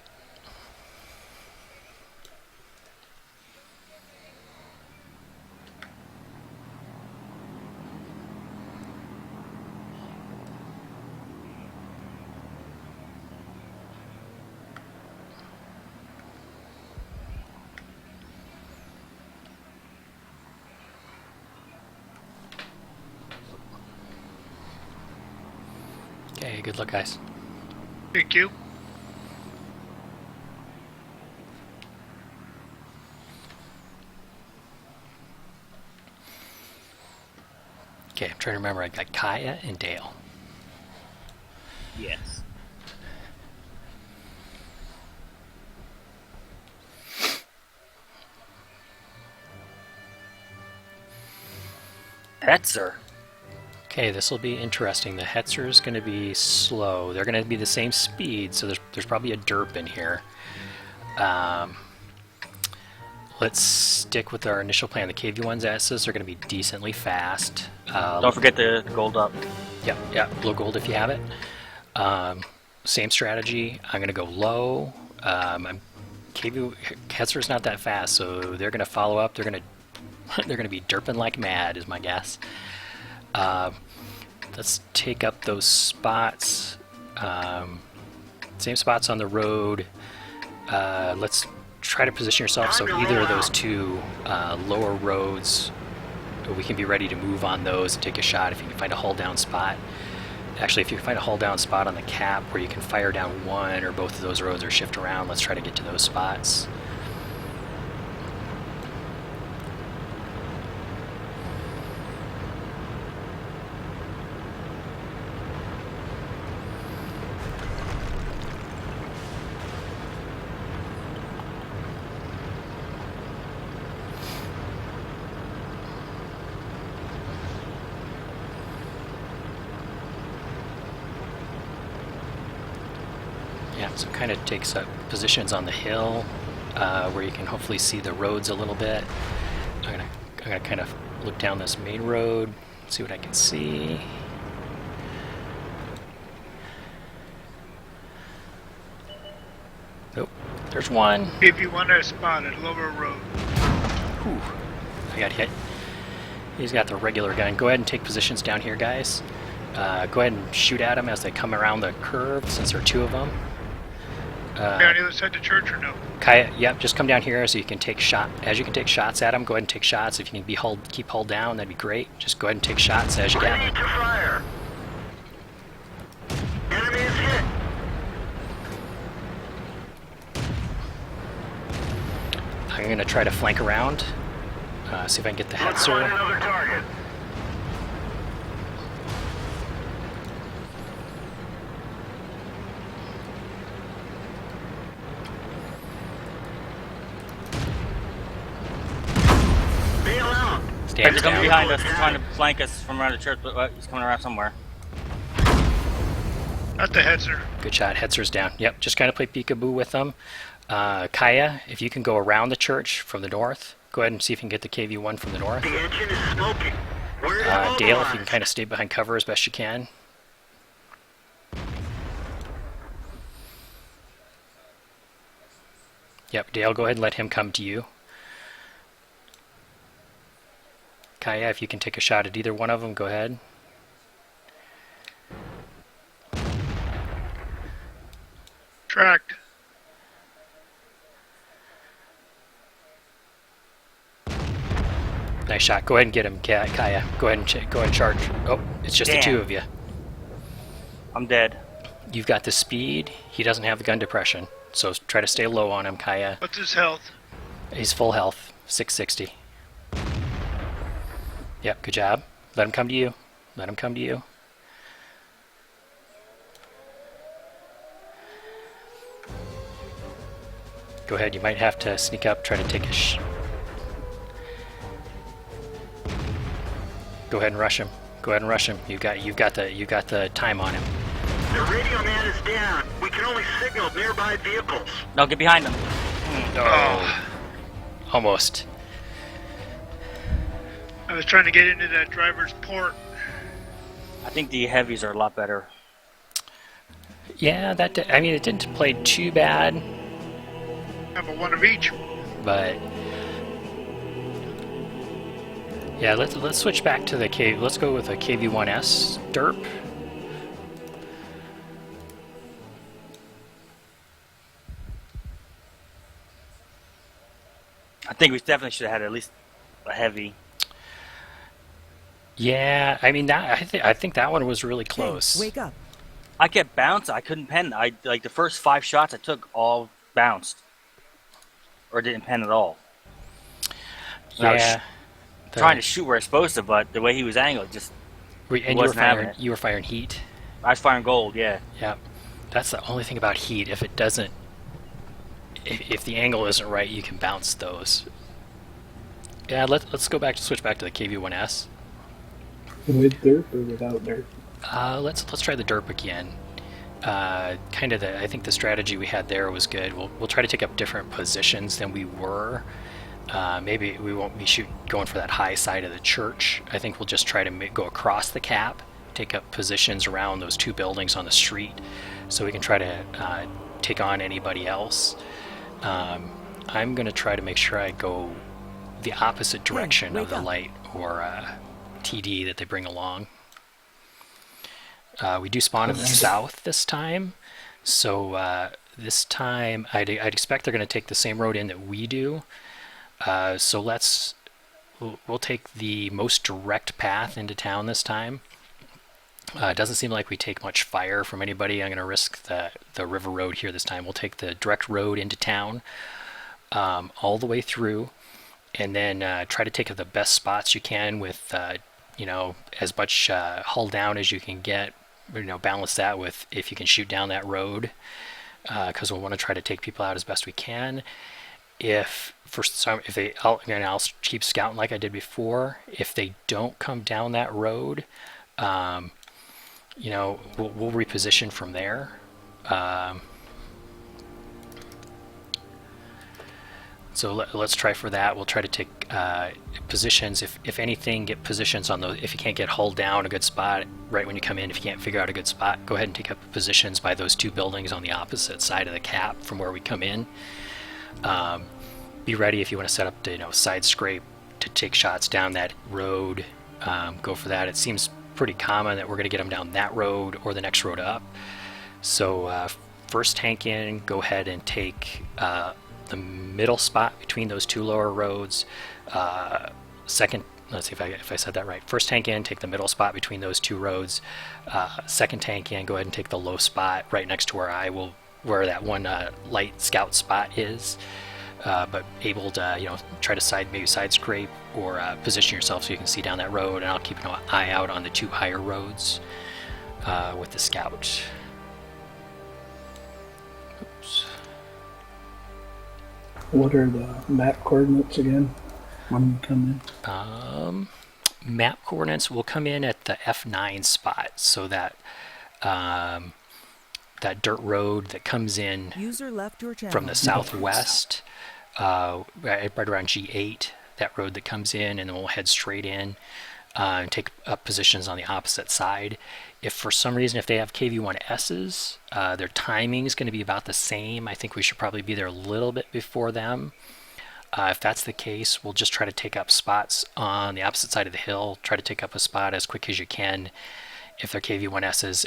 Okay, good luck, guys. Thank you. Okay, I'm trying to remember. I got Kaya and Dale. Yes. Hetzer. Okay, this will be interesting. The Hetzer is going to be slow. They're going to be the same speed, so there's probably a derp in here. Let's stick with our initial plan. The KV-1's S's are going to be decently fast. Don't forget the gold up. Yeah, blow gold if you have it. Same strategy. I'm going to go low. KV Hetzer's not that fast, so they're going to follow up. They're going to be derping like mad, is my guess. Let's take up those spots. Same spots on the road. Let's try to position yourself so either of those two lower roads, we can be ready to move on those and take a shot if you can find a hull down spot. Actually, if you find a hull down spot on the cap where you can fire down one or both of those roads or shift around, let's try to get to those spots. Yeah, so kind of takes up positions on the hill where you can hopefully see the roads a little bit. I'm gonna kind of look down this main road, see what I can see. Oh, there's one. If you want to spot at Lower Road. Whew, I got hit. He's got the regular gun. Go ahead and take positions down here, guys. Go ahead and shoot at them as they come around the curve, since there are two of them. On the other side of the church or no? Kaya, yep, just come down here so you can take shots at them. Go ahead and take shots. If you can keep hull down, that'd be great. Just go ahead and take shots as you get Ready them. to fire. Enemy is hit. I'm going to try to flank around, see if I can get the Let's find Hetzer. another target. Bail out. Stand He's coming down. behind us. He's trying to flank us from around the church, but he's coming around somewhere. Not the Hetzer. Good shot. Hetzer's down. Yep, just kind of play peekaboo with them. Kaya, if you can go around the church from the north, go ahead and see if you can get the KV-1 from the north. The engine is smoking. Where's Dale, if you can kind of stay behind cover as best you can. Yep, Dale, go ahead and let him come to you. Kaya, if you can take a shot at either one of them, go ahead. Tracked. Nice shot. Go ahead and get him, Kaya. Go ahead and go and charge. Oh, it's just the Damn. two of you. I'm dead. You've got the speed. He doesn't have the gun depression, so try to stay low on him, Kaya. What's his health? He's full health, 660. Yep, good job. Let him come to you. Let him come to you. Go ahead. You might have to sneak up, try to take a Go ahead and rush him. Go ahead and rush him. You've got the time on him. The radio man is down. We can only signal nearby vehicles. No, get behind him. Oh, almost. I was trying to get into that driver's port. I think the heavies are a lot better. Yeah, I mean, it didn't play too bad, Have a one of each. but yeah, let's switch back to the K. Let's go with a KV-1S derp. I think we definitely should have had at least a heavy. Yeah, I mean I think that one was really Hey, close. wake up. I kept bouncing. I couldn't pen. I like the first 5 shots I took all bounced, or didn't pen at all. And I was Yeah, trying to shoot where it's supposed to, but the way he was angled, just and you were wasn't having firing. it. You were firing heat. I was firing gold. Yeah. Yeah, that's the only thing about heat. If it doesn't, if the angle isn't right, you can bounce those. Yeah, let's switch back to the KV-1S. With dirt or without dirt? Let's try the derp again. kind of I think the strategy we had there was good. We'll try to take up different positions than we were. Maybe we won't be going for that high side of the church. I think we'll just try to go across the cap, take up positions around those two buildings on the street, so we can try to take on anybody else. I'm going to try to make sure I go the opposite direction of the light or TD that they bring along. We do spawn in the south this time, so this time I'd expect they're going to take the same road in that we do. So we'll take the most direct path into town this time. It doesn't seem like we take much fire from anybody. I'm going to risk the river road here this time. We'll take the direct road into town all the way through, and then try to take the best spots you can with as much hull down as you can get. Balance that with if you can shoot down that road, because we'll want to try to take people out as best we can. I'll keep scouting like I did before. If they don't come down that road, we'll reposition from there. So let's try for that. We'll try to take positions. If anything, get positions on those. If you can't get hull down a good spot right when you come in, if you can't figure out a good spot, go ahead and take up positions by those two buildings on the opposite side of the cap from where we come in. Be ready if you want to set up to side scrape to take shots down that road. Go for that. It seems pretty common that we're going to get them down that road or the next road up. So first tank in, go ahead and take the middle spot between those two lower roads. Second, let's see if I said that right. First tank in, take the middle spot between those two roads. Second tank in, go ahead and take the low spot right next to where that one light scout spot is. But able to try to side scrape or position yourself so you can see down that road, and I'll keep an eye out on the two higher roads with the scout. Oops. What are the map coordinates again when you come in? Map coordinates will come in at the F9 spot, so that that dirt road that comes in from the southwest, right around G8, that road that comes in, and then we'll head straight in and take up positions on the opposite side. If for some reason, if they have KV-1Ss, their timing is going to be about the same. I think we should probably be there a little bit before them. If that's the case, we'll just try to take up spots on the opposite side of the hill, try to take up a spot as quick as you can. If they're KV-1Ss,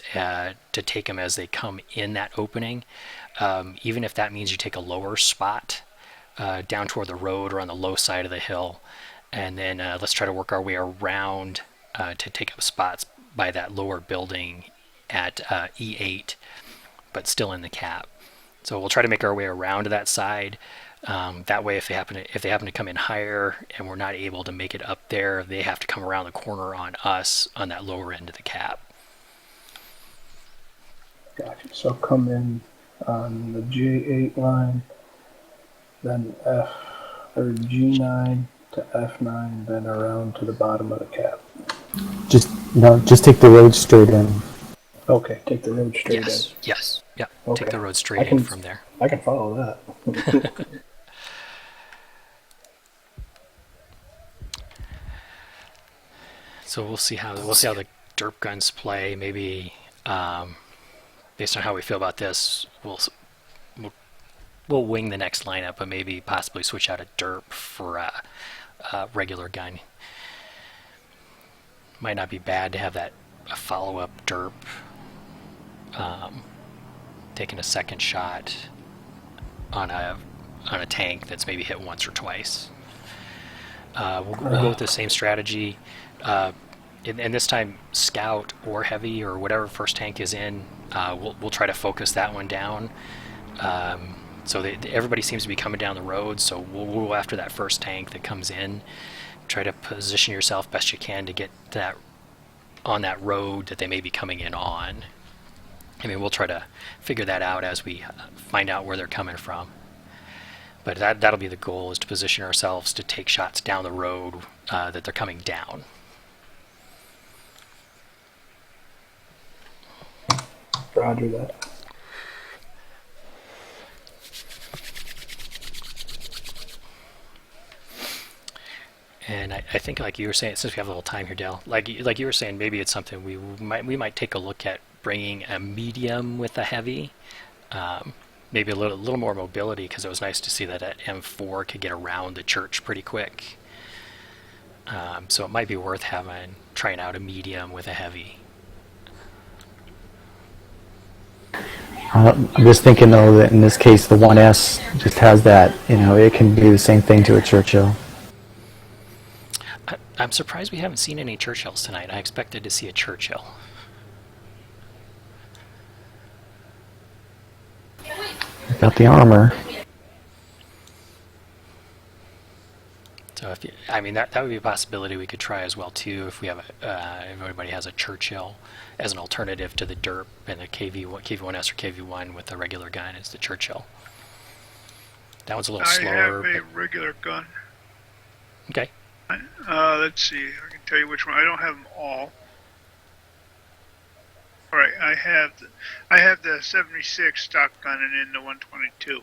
to take them as they come in that opening. Even if that means you take a lower spot down toward the road or on the low side of the hill. And then let's try to work our way around to take up spots by that lower building at E8, but still in the cap. So we'll try to make our way around to that side. That way, if they happen to come in higher and we're not able to make it up there, they have to come around the corner on us on that lower end of the cap. Gotcha. So come in on the J8 line, then G9 to F9, then around to the bottom of the cap. Just take the road straight in. Okay, take the road straight in. Yes. Yeah. Okay. Take the road straight in from there. I can follow that. So we'll see how the derp guns play. Maybe based on how we feel about this, we'll wing the next lineup, but maybe possibly switch out a derp for a regular gun. Might not be bad to have a follow-up derp taking a second shot on a tank that's maybe hit once or twice. We'll go with the same strategy. And this time, scout or heavy or whatever first tank is in, we'll try to focus that one down. So everybody seems to be coming down the road, so we'll go after that first tank that comes in. Try to position yourself best you can to get that on that road that they may be coming in on. I mean, we'll try to figure that out as we find out where they're coming from. But that'll be the goal, is to position ourselves to take shots down the road that they're coming down. Roger that. And I think, like you were saying, since we have a little time here, Dale, like you were saying, maybe it's something we might take a look at bringing a medium with a heavy, maybe a little more mobility, because it was nice to see that at M4 could get around the church pretty quick. So it might be worth trying out a medium with a heavy. I'm just thinking though that in this case the 1S just has that, it can do the same thing to a Churchill. I'm surprised we haven't seen any Churchills tonight. I expected to see a Churchill. Got the armor. So that would be a possibility we could try as well too if we have if everybody has a Churchill as an alternative to the DERP, and the KV1S or KV1 with a regular gun is the Churchill. That one's a little slower. I have a regular gun. Okay. Let's see. I can tell you which one. I don't have them all. All right, I have the 76 stock gun and then the 122.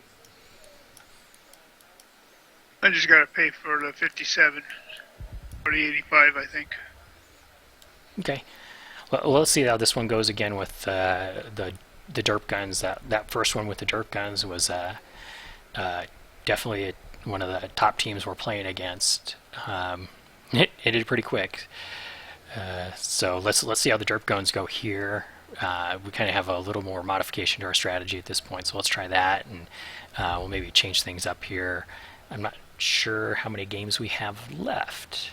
I just gotta pay for the 57 or the 85, I think. Okay. Well, let's see how this one goes again with the derp guns. That first one with the derp guns was definitely one of the top teams we're playing against. It did pretty quick. So let's see how the derp guns go here. We kind of have a little more modification to our strategy at this point, so let's try that, and we'll maybe change things up here. I'm not sure how many games we have left.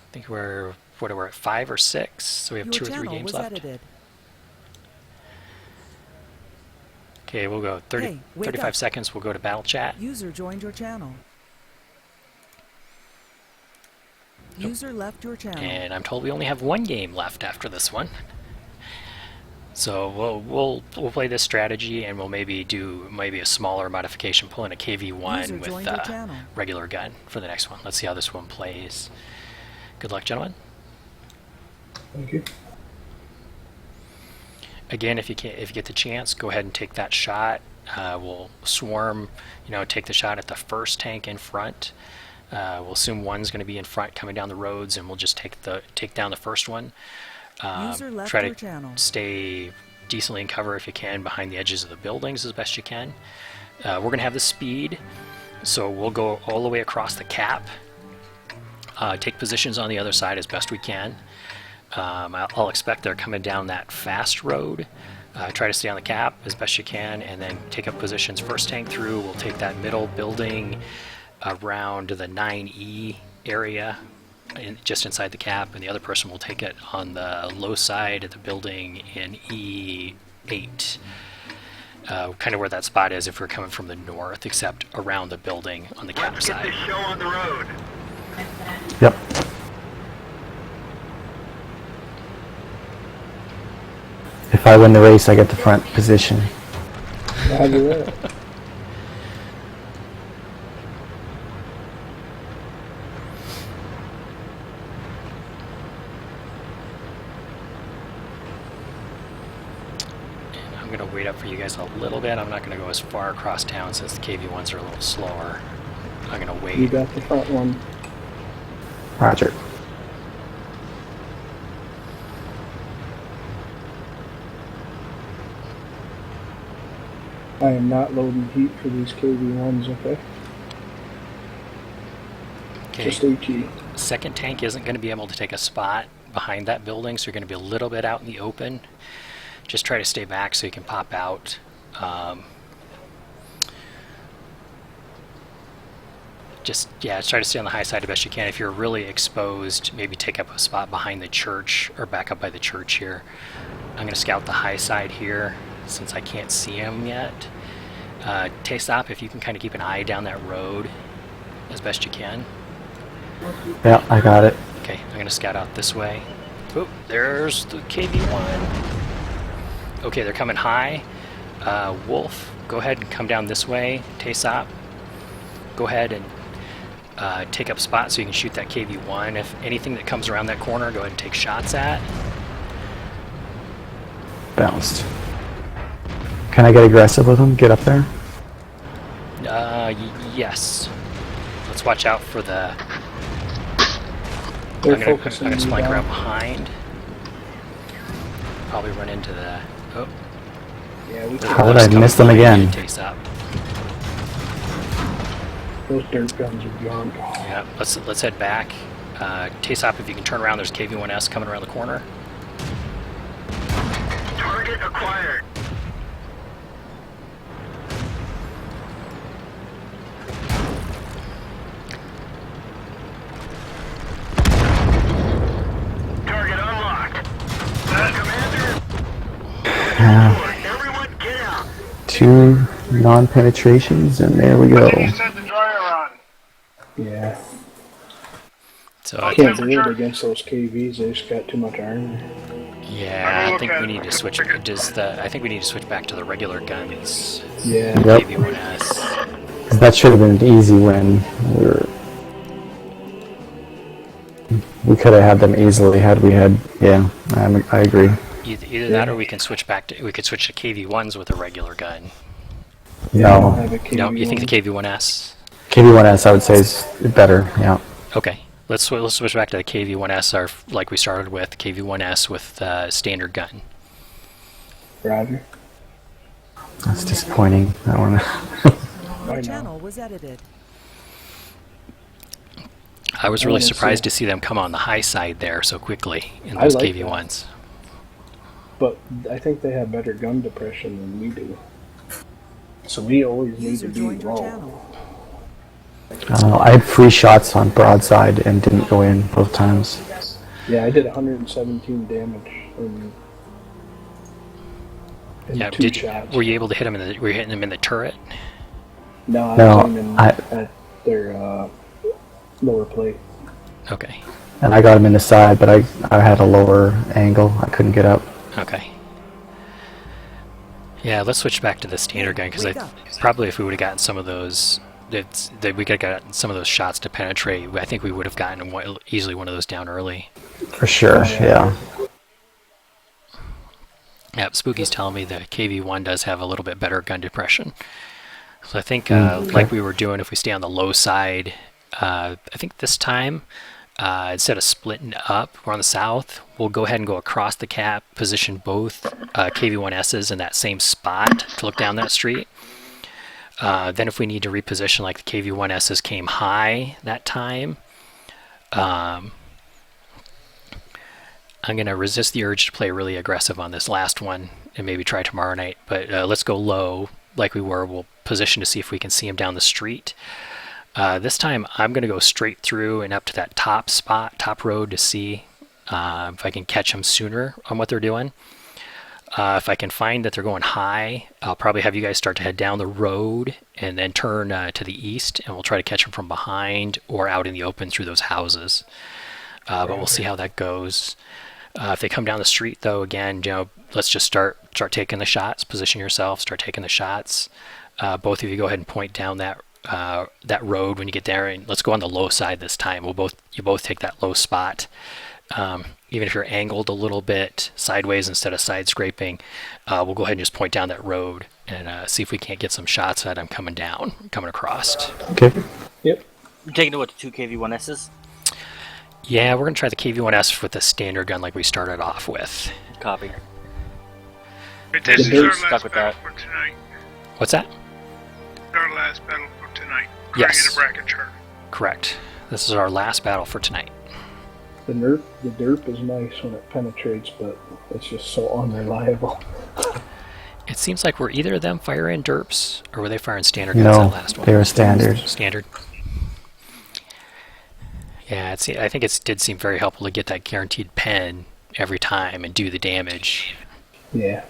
I think we're at 5 or 6, so we have 2 or 3 games left. Okay, we'll go 35 seconds. We'll go to battle chat. User joined your channel. User left your channel. And I'm told we only have 1 game left after this one. So we'll play this strategy, and we'll maybe do a smaller modification, pull in a KV1 with a regular gun for the next one. Let's see how this one plays. Good luck, gentlemen. Thank you. Again, if you get the chance, go ahead and take that shot. We'll swarm, take the shot at the first tank in front. We'll assume one's going to be in front coming down the roads, and we'll just take down the first one. Try to stay decently in cover if you can behind the edges of the buildings as best you can. We're going to have the speed, so we'll go all the way across the cap. Take positions on the other side as best we can. I'll expect they're coming down that fast road. Try to stay on the cap as best you can, and then take up positions. First tank through, we'll take that middle building around the 9E area, just inside the cap, and the other person will take it on the low side of the building in E8. Kind of where that spot is if we're coming from the north, except around the building on the cap side. Let's get this show on the road. Yep. If I win the race, I get the front position. Roger that. I'm going to wait up for you guys a little bit. I'm not going to go as far across town since the KV1s are a little slower. I'm going to wait. You got the front one. Roger. I am not loading heat for these KV1s, okay? Okay. Just HE. Second tank isn't going to be able to take a spot behind that building, so you're going to be a little bit out in the open. Just try to stay back so you can pop out. Try to stay on the high side the best you can. If you're really exposed, maybe take up a spot behind the church or back up by the church here. I'm going to scout the high side here since I can't see him yet. T-stop, if you can kind of keep an eye down that road as best you can. Yeah, I got it. Okay, I'm going to scout out this way. Oop, there's the KV1. Okay, they're coming high. Wolf, go ahead and come down this way. T-stop, go ahead and take up spots so you can shoot that KV1. If anything that comes around that corner, go ahead and take shots at. bounced. Can I get aggressive with them? Get up there? Yes. Let's watch out for the... They're I'm gonna focusing you spike around down. behind. Probably run into the... Oh. Yeah, we How did Those I coming miss them behind you, again? Taste up. those dirt guns are junk. Yeah, let's head back. Taste up, if you can turn around, there's KV-1S coming around the corner. Target acquired. Target unlocked. Commander, everyone get out. 2 non-penetrations, and there we go. I think you set the dryer on. Yeah. So I I can't think, do it against those KVs. They just got too much armor. yeah, I think we need to switch. I think we need to switch back to the regular guns. Yeah. Yep. KV-1S. 'Cause that should have been an easy win. We could have had them easily had we had. Yeah, I agree. Either that, or we can switch back to. We could switch to KV-1s with a regular gun. Yeah, I don't No, have a KV No, you think the one. KV-1S? KV-1S I would say is better. Yeah. Okay, let's switch back to the KV-1S, like we started with KV-1S with standard gun. Roger. That's disappointing. That one. I Your know. channel was edited. I was really wanna surprised see- to see them come on the high side there so quickly in I those like KV-1s. But I think they have better gun depression than we do. So we always need User to be joined your low. channel. I had free shots on broadside and didn't go in both times. Yeah, I did 117 damage in Yeah, 2 shots. were you able to hit them in the? Were you hitting them in the turret? No, I No, was aiming I- at their lower plate. Okay, And I got him in the side, but I had a lower angle. I couldn't get up. okay. Yeah, let's switch back to the standard gun because Wake up. probably if we would have gotten some of those, we could have gotten some of those shots to penetrate. I think we would have gotten easily one of those down early. For sure. Yeah. Yeah, Spooky's telling me the KV-1 does have a little bit better gun depression. So I think, like we were doing, if we stay on the low side, I think this time, instead of splitting up, we're on the south, we'll go ahead and go across the cap, position both KV-1Ss in that same spot to look down that street. Then if we need to reposition, like the KV-1Ss came high that time, I'm going to resist the urge to play really aggressive on this last one and maybe try tomorrow night. But let's go low like we were. We'll position to see if we can see him down the street. This time I'm going to go straight through and up to that top spot, top road to see if I can catch them sooner on what they're doing. If I can find that they're going high, I'll probably have you guys start to head down the road and then turn to the east, and we'll try to catch them from behind or out in the open through those houses. But we'll see how that goes. If they come down the street, though, again, let's just start taking the shots. Position yourself, start taking the shots. Both of you go ahead and point down that road when you get there, and let's go on the low side this time. You both take that low spot. Even if you're angled a little bit sideways instead of side scraping, we'll go ahead and just point down that road and see if we can't get some shots at them coming across. Okay. Yep. You're taking it with the 2 KV-1Ss? Yeah, we're going to try the KV-1S with the standard gun like we started off with. Copy. But this The is our base- Stuck last with battle that. for tonight. What's that? Our last battle for tonight. Yes. According to the bracket chart. Correct. This is our last battle for tonight. The derp is nice when it penetrates, but it's just so unreliable. It seems like were either of them firing derps, or were they firing standard guns No, that last one? they were standard. Standard. Yeah, I think it did seem very helpful to get that guaranteed pen every time and do the damage. Yeah.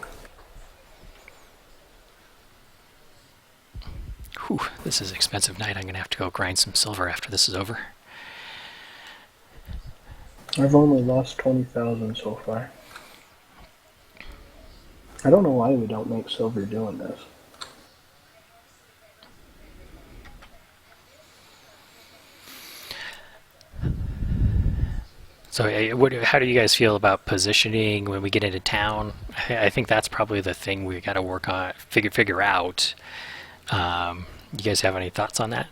Whew, this is an expensive night. I'm going to have to go grind some silver after this is over. I've only lost 20,000 so far. I don't know why we don't make silver doing this. So, how do you guys feel about positioning when we get into town? I think that's probably the thing we got to work on, figure out. You guys have any thoughts on that?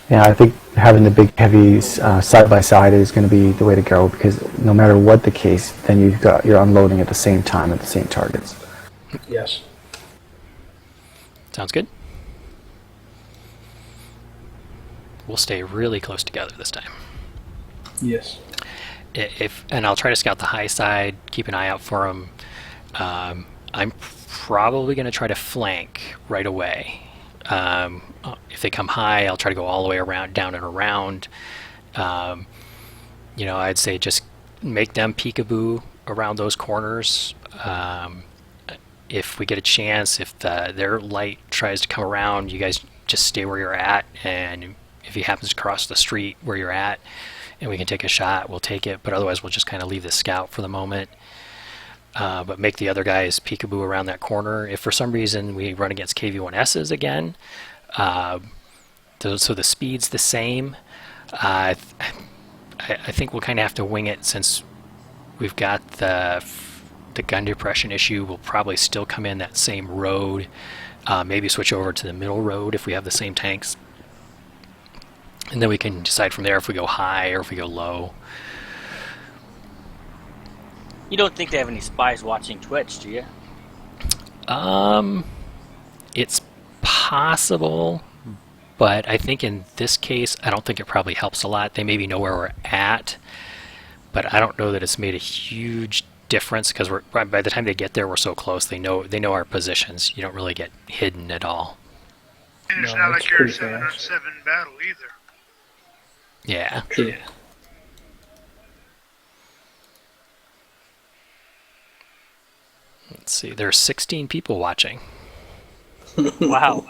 Yeah, I think having the big heavies side by side is going to be the way to go, because no matter what the case, then you're unloading at the same time at the same targets. Yes. Sounds good. We'll stay really close together this time. Yes. And I'll try to scout the high side, keep an eye out for them. I'm probably going to try to flank right away. If they come high, I'll try to go all the way around, down and around. I'd say just make them peekaboo around those corners. If we get a chance, if their light tries to come around, you guys just stay where you're at, and if he happens to cross the street where you're at, and we can take a shot, we'll take it, but otherwise we'll just kind of leave the scout for the moment. But make the other guys peekaboo around that corner. If for some reason we run against KV-1Ss again, so the speed's the same, I think we'll kind of have to wing it, since we've got the gun depression issue. We'll probably still come in that same road, maybe switch over to the middle road if we have the same tanks. And then we can decide from there if we go high or if we go low. You don't think they have any spies watching Twitch, do you? It's possible, but I think in this case, I don't think it probably helps a lot. They maybe know where we're at, but I don't know that it's made a huge difference, because by the time they get there, we're so close. They know our positions. You don't really get hidden at all. And it's No, not it's like you're a pretty 7-on-7 battle either. Yeah. True. Let's see. There's 16 people watching. Wow.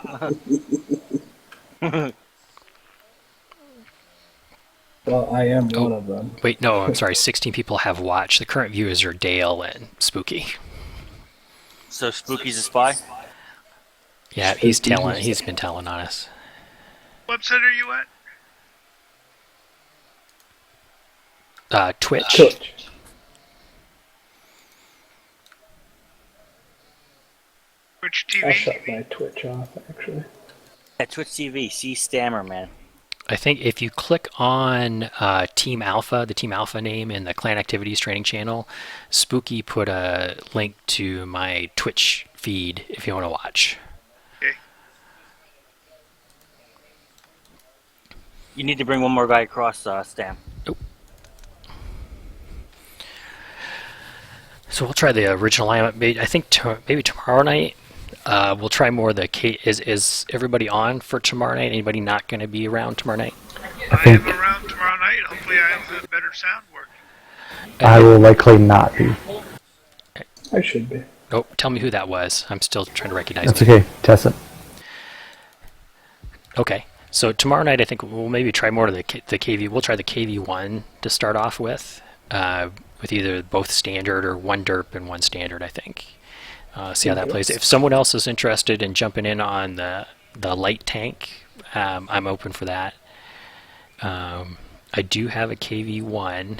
Well, I am one of them. Wait, no, I'm sorry. 16 people have watched. The current viewers are Dale and Spooky. So Spooky's a spy? Yeah, he's been telling on us. What website are you at? Twitch. Twitch. Twitch I TV? shut my Twitch off, actually. At Twitch TV, cstamm, man. I think if you click on Team Alpha, the Team Alpha name in the Clan Activities training channel, Spooky put a link to my Twitch feed if you want to watch. Okay. You need to bring one more guy across, Stam. So we'll try the original lineup. I think maybe tomorrow night. We'll try more of the Is everybody on for tomorrow night? Anybody not going to be around tomorrow night? I am around tomorrow night. Hopefully I have a better sound work. I will likely not be. I should be. Oh, tell me who that was. I'm still trying to recognize That's it. okay. Tessa. Okay. So tomorrow night, I think we'll maybe try more of the KV. We'll try the KV1 to start off with either both standard or one derp and one standard, I think. See how that plays. If someone else is interested in jumping in on the light tank, I'm open for that. I do have a KV1,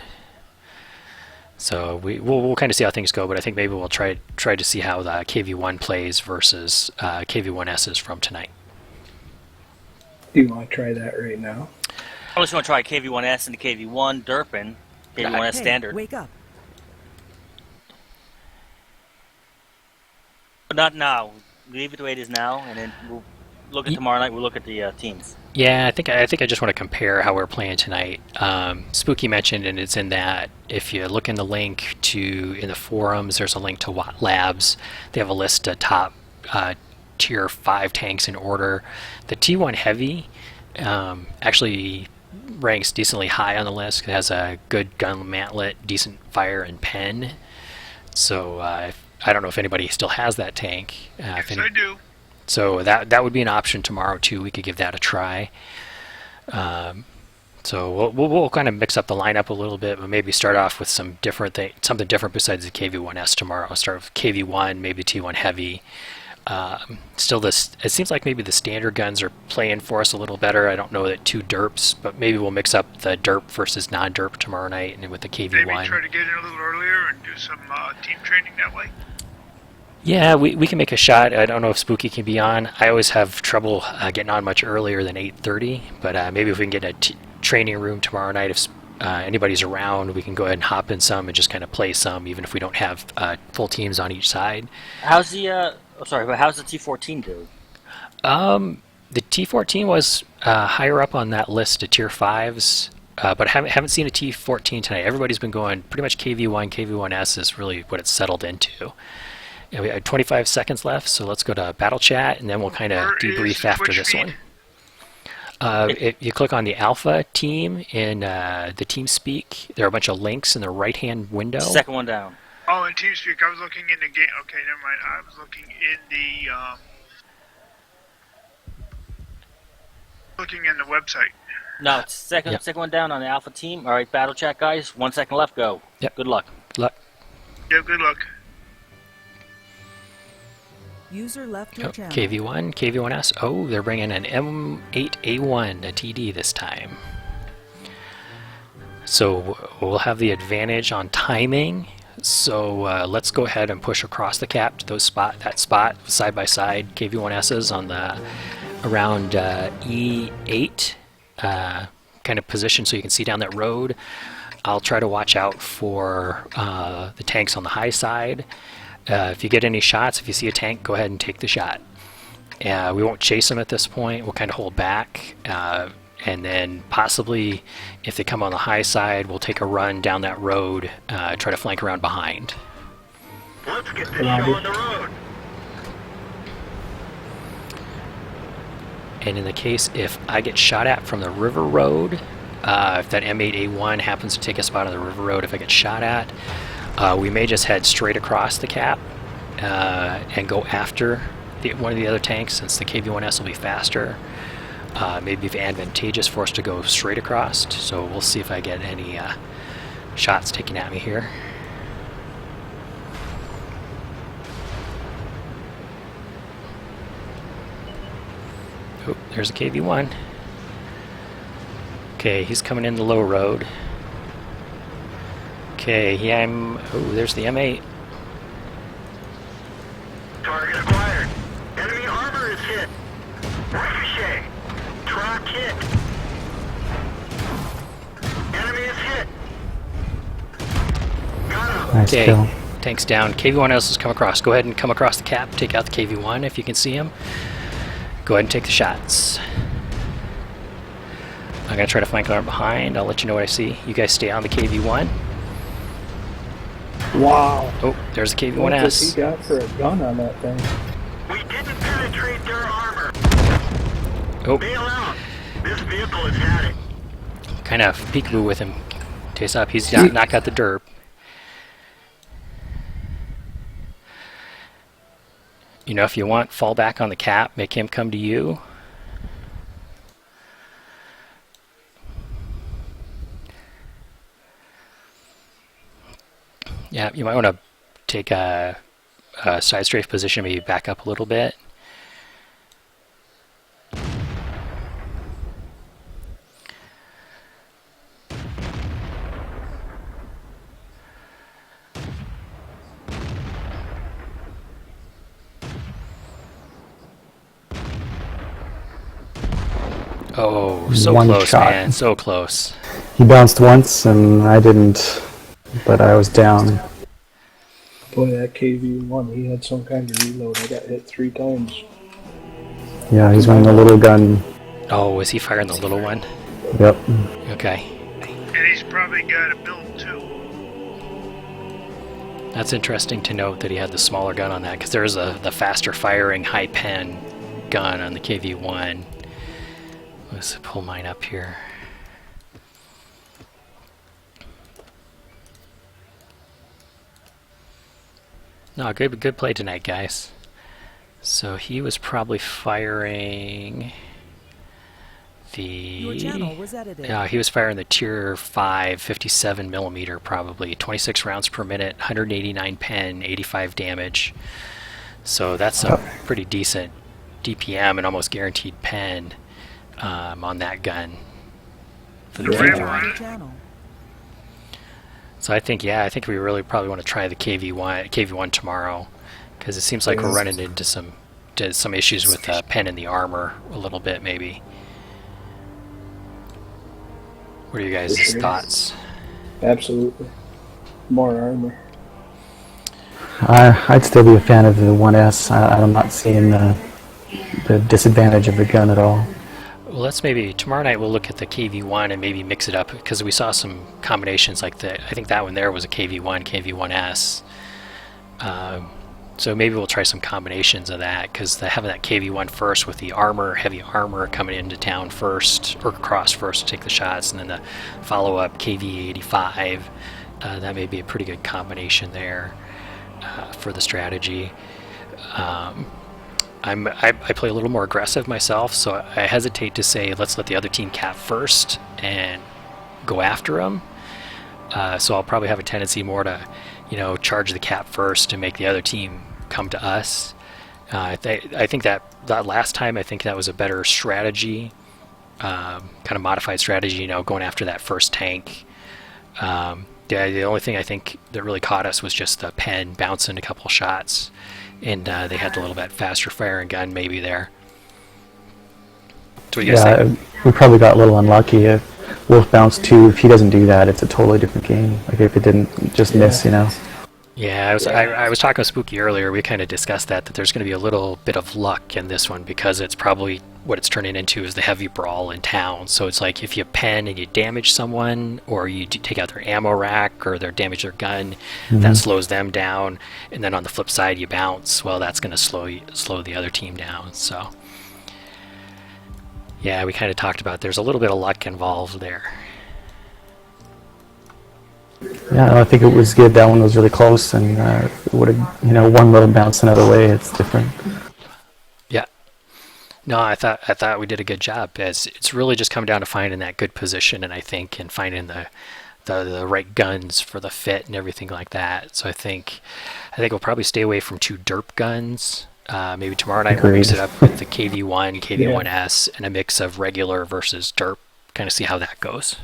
so we'll kind of see how things go. But I think maybe we'll try to see how the KV1 plays versus KV1S's from tonight. Do you want to try that right now? I just want to try KV1S and the KV1 derping, KV1S Hey, standard. wake up. But not now. Leave it the way it is now, and then we'll look at tomorrow night. We'll look at the teams. Yeah, I think I just want to compare how we're playing tonight. Spooky mentioned, and it's in that if you look in the link in the forums, there's a link to WoT Labs. They have a list of top tier 5 tanks in order. The T1 Heavy actually ranks decently high on the list. It has a good gun mantlet, decent fire and pen. So I don't know if anybody still has that tank. Yes, I do. So that would be an option tomorrow too. We could give that a try. So we'll kind of mix up the lineup a little bit, but maybe start off with something different besides the KV1S tomorrow. I'll start with KV1, maybe T1 Heavy, Still, it seems like maybe the standard guns are playing for us a little better. I don't know that 2 derps, but maybe we'll mix up the derp versus non-derp tomorrow night, and with the KV1. Maybe try to get in a little earlier and do some team training that way. Yeah, we can make a shot. I don't know if Spooky can be on. I always have trouble getting on much earlier than 8:30, but maybe if we can get a training room tomorrow night, if anybody's around, we can go ahead and hop in some and just kind of play some, even if we don't have full teams on each side. How's the but how's the T14 do? The T14 was higher up on that list of tier 5s, but I haven't seen a T14 tonight. Everybody's been going pretty much KV1, KV1S is really what it's settled into. And we have 25 seconds left, so let's go to battle chat, and then we'll kind of debrief after this one. If you click on the Alpha team in the TeamSpeak, there are a bunch of links in the right-hand window. Second one down. Oh, in TeamSpeak, I was looking in the game. Okay, never mind. I was looking in the website. No, it's second one down on the Alpha team. All right, battle chat, guys. 1 second left. Go. Yep. Good luck. Good luck. Yeah, good luck. User left your channel. KV1, KV1S. Oh, they're bringing an M8A1, a TD this time. So we'll have the advantage on timing. So let's go ahead and push across the cap to that spot side by side. KV1Ss on the around E8 kind of position, so you can see down that road. I'll try to watch out for the tanks on the high side. If you get any shots, if you see a tank, go ahead and take the shot. We won't chase them at this point. We'll kind of hold back. And then possibly, if they come on the high side, we'll take a run down that road, try to flank around behind. Let's get this show on the road. And in the case, if I get shot at from the river road, if that M8A1 happens to take a spot on the river road, if I get shot at, we may just head straight across the cap and go after one of the other tanks, since the KV1S will be faster. Maybe it's advantageous for us to go straight across, so we'll see if I get any shots taken at me here. Oh, there's a KV1. Okay, he's coming in the low road. Okay, oh, there's the M8. Target acquired. Enemy armor is hit. Ricochet. Track hit. Enemy is hit. Got him. Nice Okay, kill. tank's down. KV1S has come across. Go ahead and come across the cap. Take out the KV1 if you can see him. Go ahead and take the shots. I'm going to try to flank around behind. I'll let you know what I see. You guys stay on the KV1. Wow. Oh, there's the What did he KV1S. got for a gun on that thing? We didn't penetrate their armor. Oh, Bail out. This vehicle has had it. kind of peekaboo with him. Taste up. He's not got the derp. You know, if you want, fall back on the cap, make him come to you. Yeah, you might want to take a side strafe position, maybe back up a little bit. Oh, so One close, shot. man, so close. He bounced once and I didn't, but I was down. Boy, that KV1, he had some kind of reload. I got hit 3 times. Yeah, he's running a little gun. Oh, was he firing the little one? Yep. Okay. And he's probably got a build too. That's interesting to note that he had the smaller gun on that, because there's the faster firing high pen gun on the KV1. Let's pull mine up here. No, good play tonight, guys. So he was probably firing Your channel was edited. Yeah, he was firing the tier 5 57 millimeter, probably 26 rounds per minute, 189 pen, 85 damage. So that's a pretty decent DPM and almost guaranteed pen on that gun for the Right. KV1. Channel. So I think we really probably want to try the KV1 tomorrow, because it seems like we're running into some issues with the pen and the armor a little bit, maybe. What are you guys' thoughts? Absolutely. More armor. I'd still be a fan of the 1S. I'm not seeing the disadvantage of the gun at all. Well, let's maybe tomorrow night we'll look at the KV1 and maybe mix it up, because we saw some combinations like I think that one there was a KV1, KV1S. So maybe we'll try some combinations of that, because having that KV1 first with the armor, heavy armor coming into town first, or across first to take the shots, and then the follow-up KV85, that may be a pretty good combination there for the strategy. I play a little more aggressive myself, so I hesitate to say let's let the other team cap first and go after them. So I'll probably have a tendency more to, charge the cap first and make the other team come to us. I think that last time, I think that was a better strategy, kind of modified strategy, going after that first tank. The only thing I think that really caught us was just the pen bouncing a couple shots, and they had a little bit faster firing gun maybe there. So what do you guys think? We probably got a little unlucky. If Wolf bounced 2, if he doesn't do that, it's a totally different game. Like if it didn't just miss, Yeah, I was talking with Spooky earlier. We kind of discussed that there's going to be a little bit of luck in this one, because it's probably what it's turning into is the heavy brawl in town. So it's like if you pen and you damage someone, or you take out their ammo rack, or they damage their gun, that slows them down. And then on the flip side, you bounce. Well, that's going to slow the other team down. So yeah, we kind of talked about there's a little bit of luck involved there. Yeah, I think it was good. That one was really close, and it would have, one little bounce another way. It's different. Yeah. No, I thought we did a good job. It's really just come down to finding that good position, and finding the right guns for the fit and everything like that. So I think we'll probably stay away from 2 derp guns. Maybe tomorrow night we'll mix it up with the KV1, KV1S, and a mix of regular versus derp. Kind of see how that goes.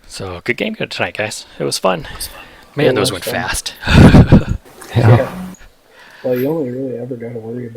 So good game tonight, guys. It was fun. Man, those went fast. Yeah. Well, you only really ever got to worry about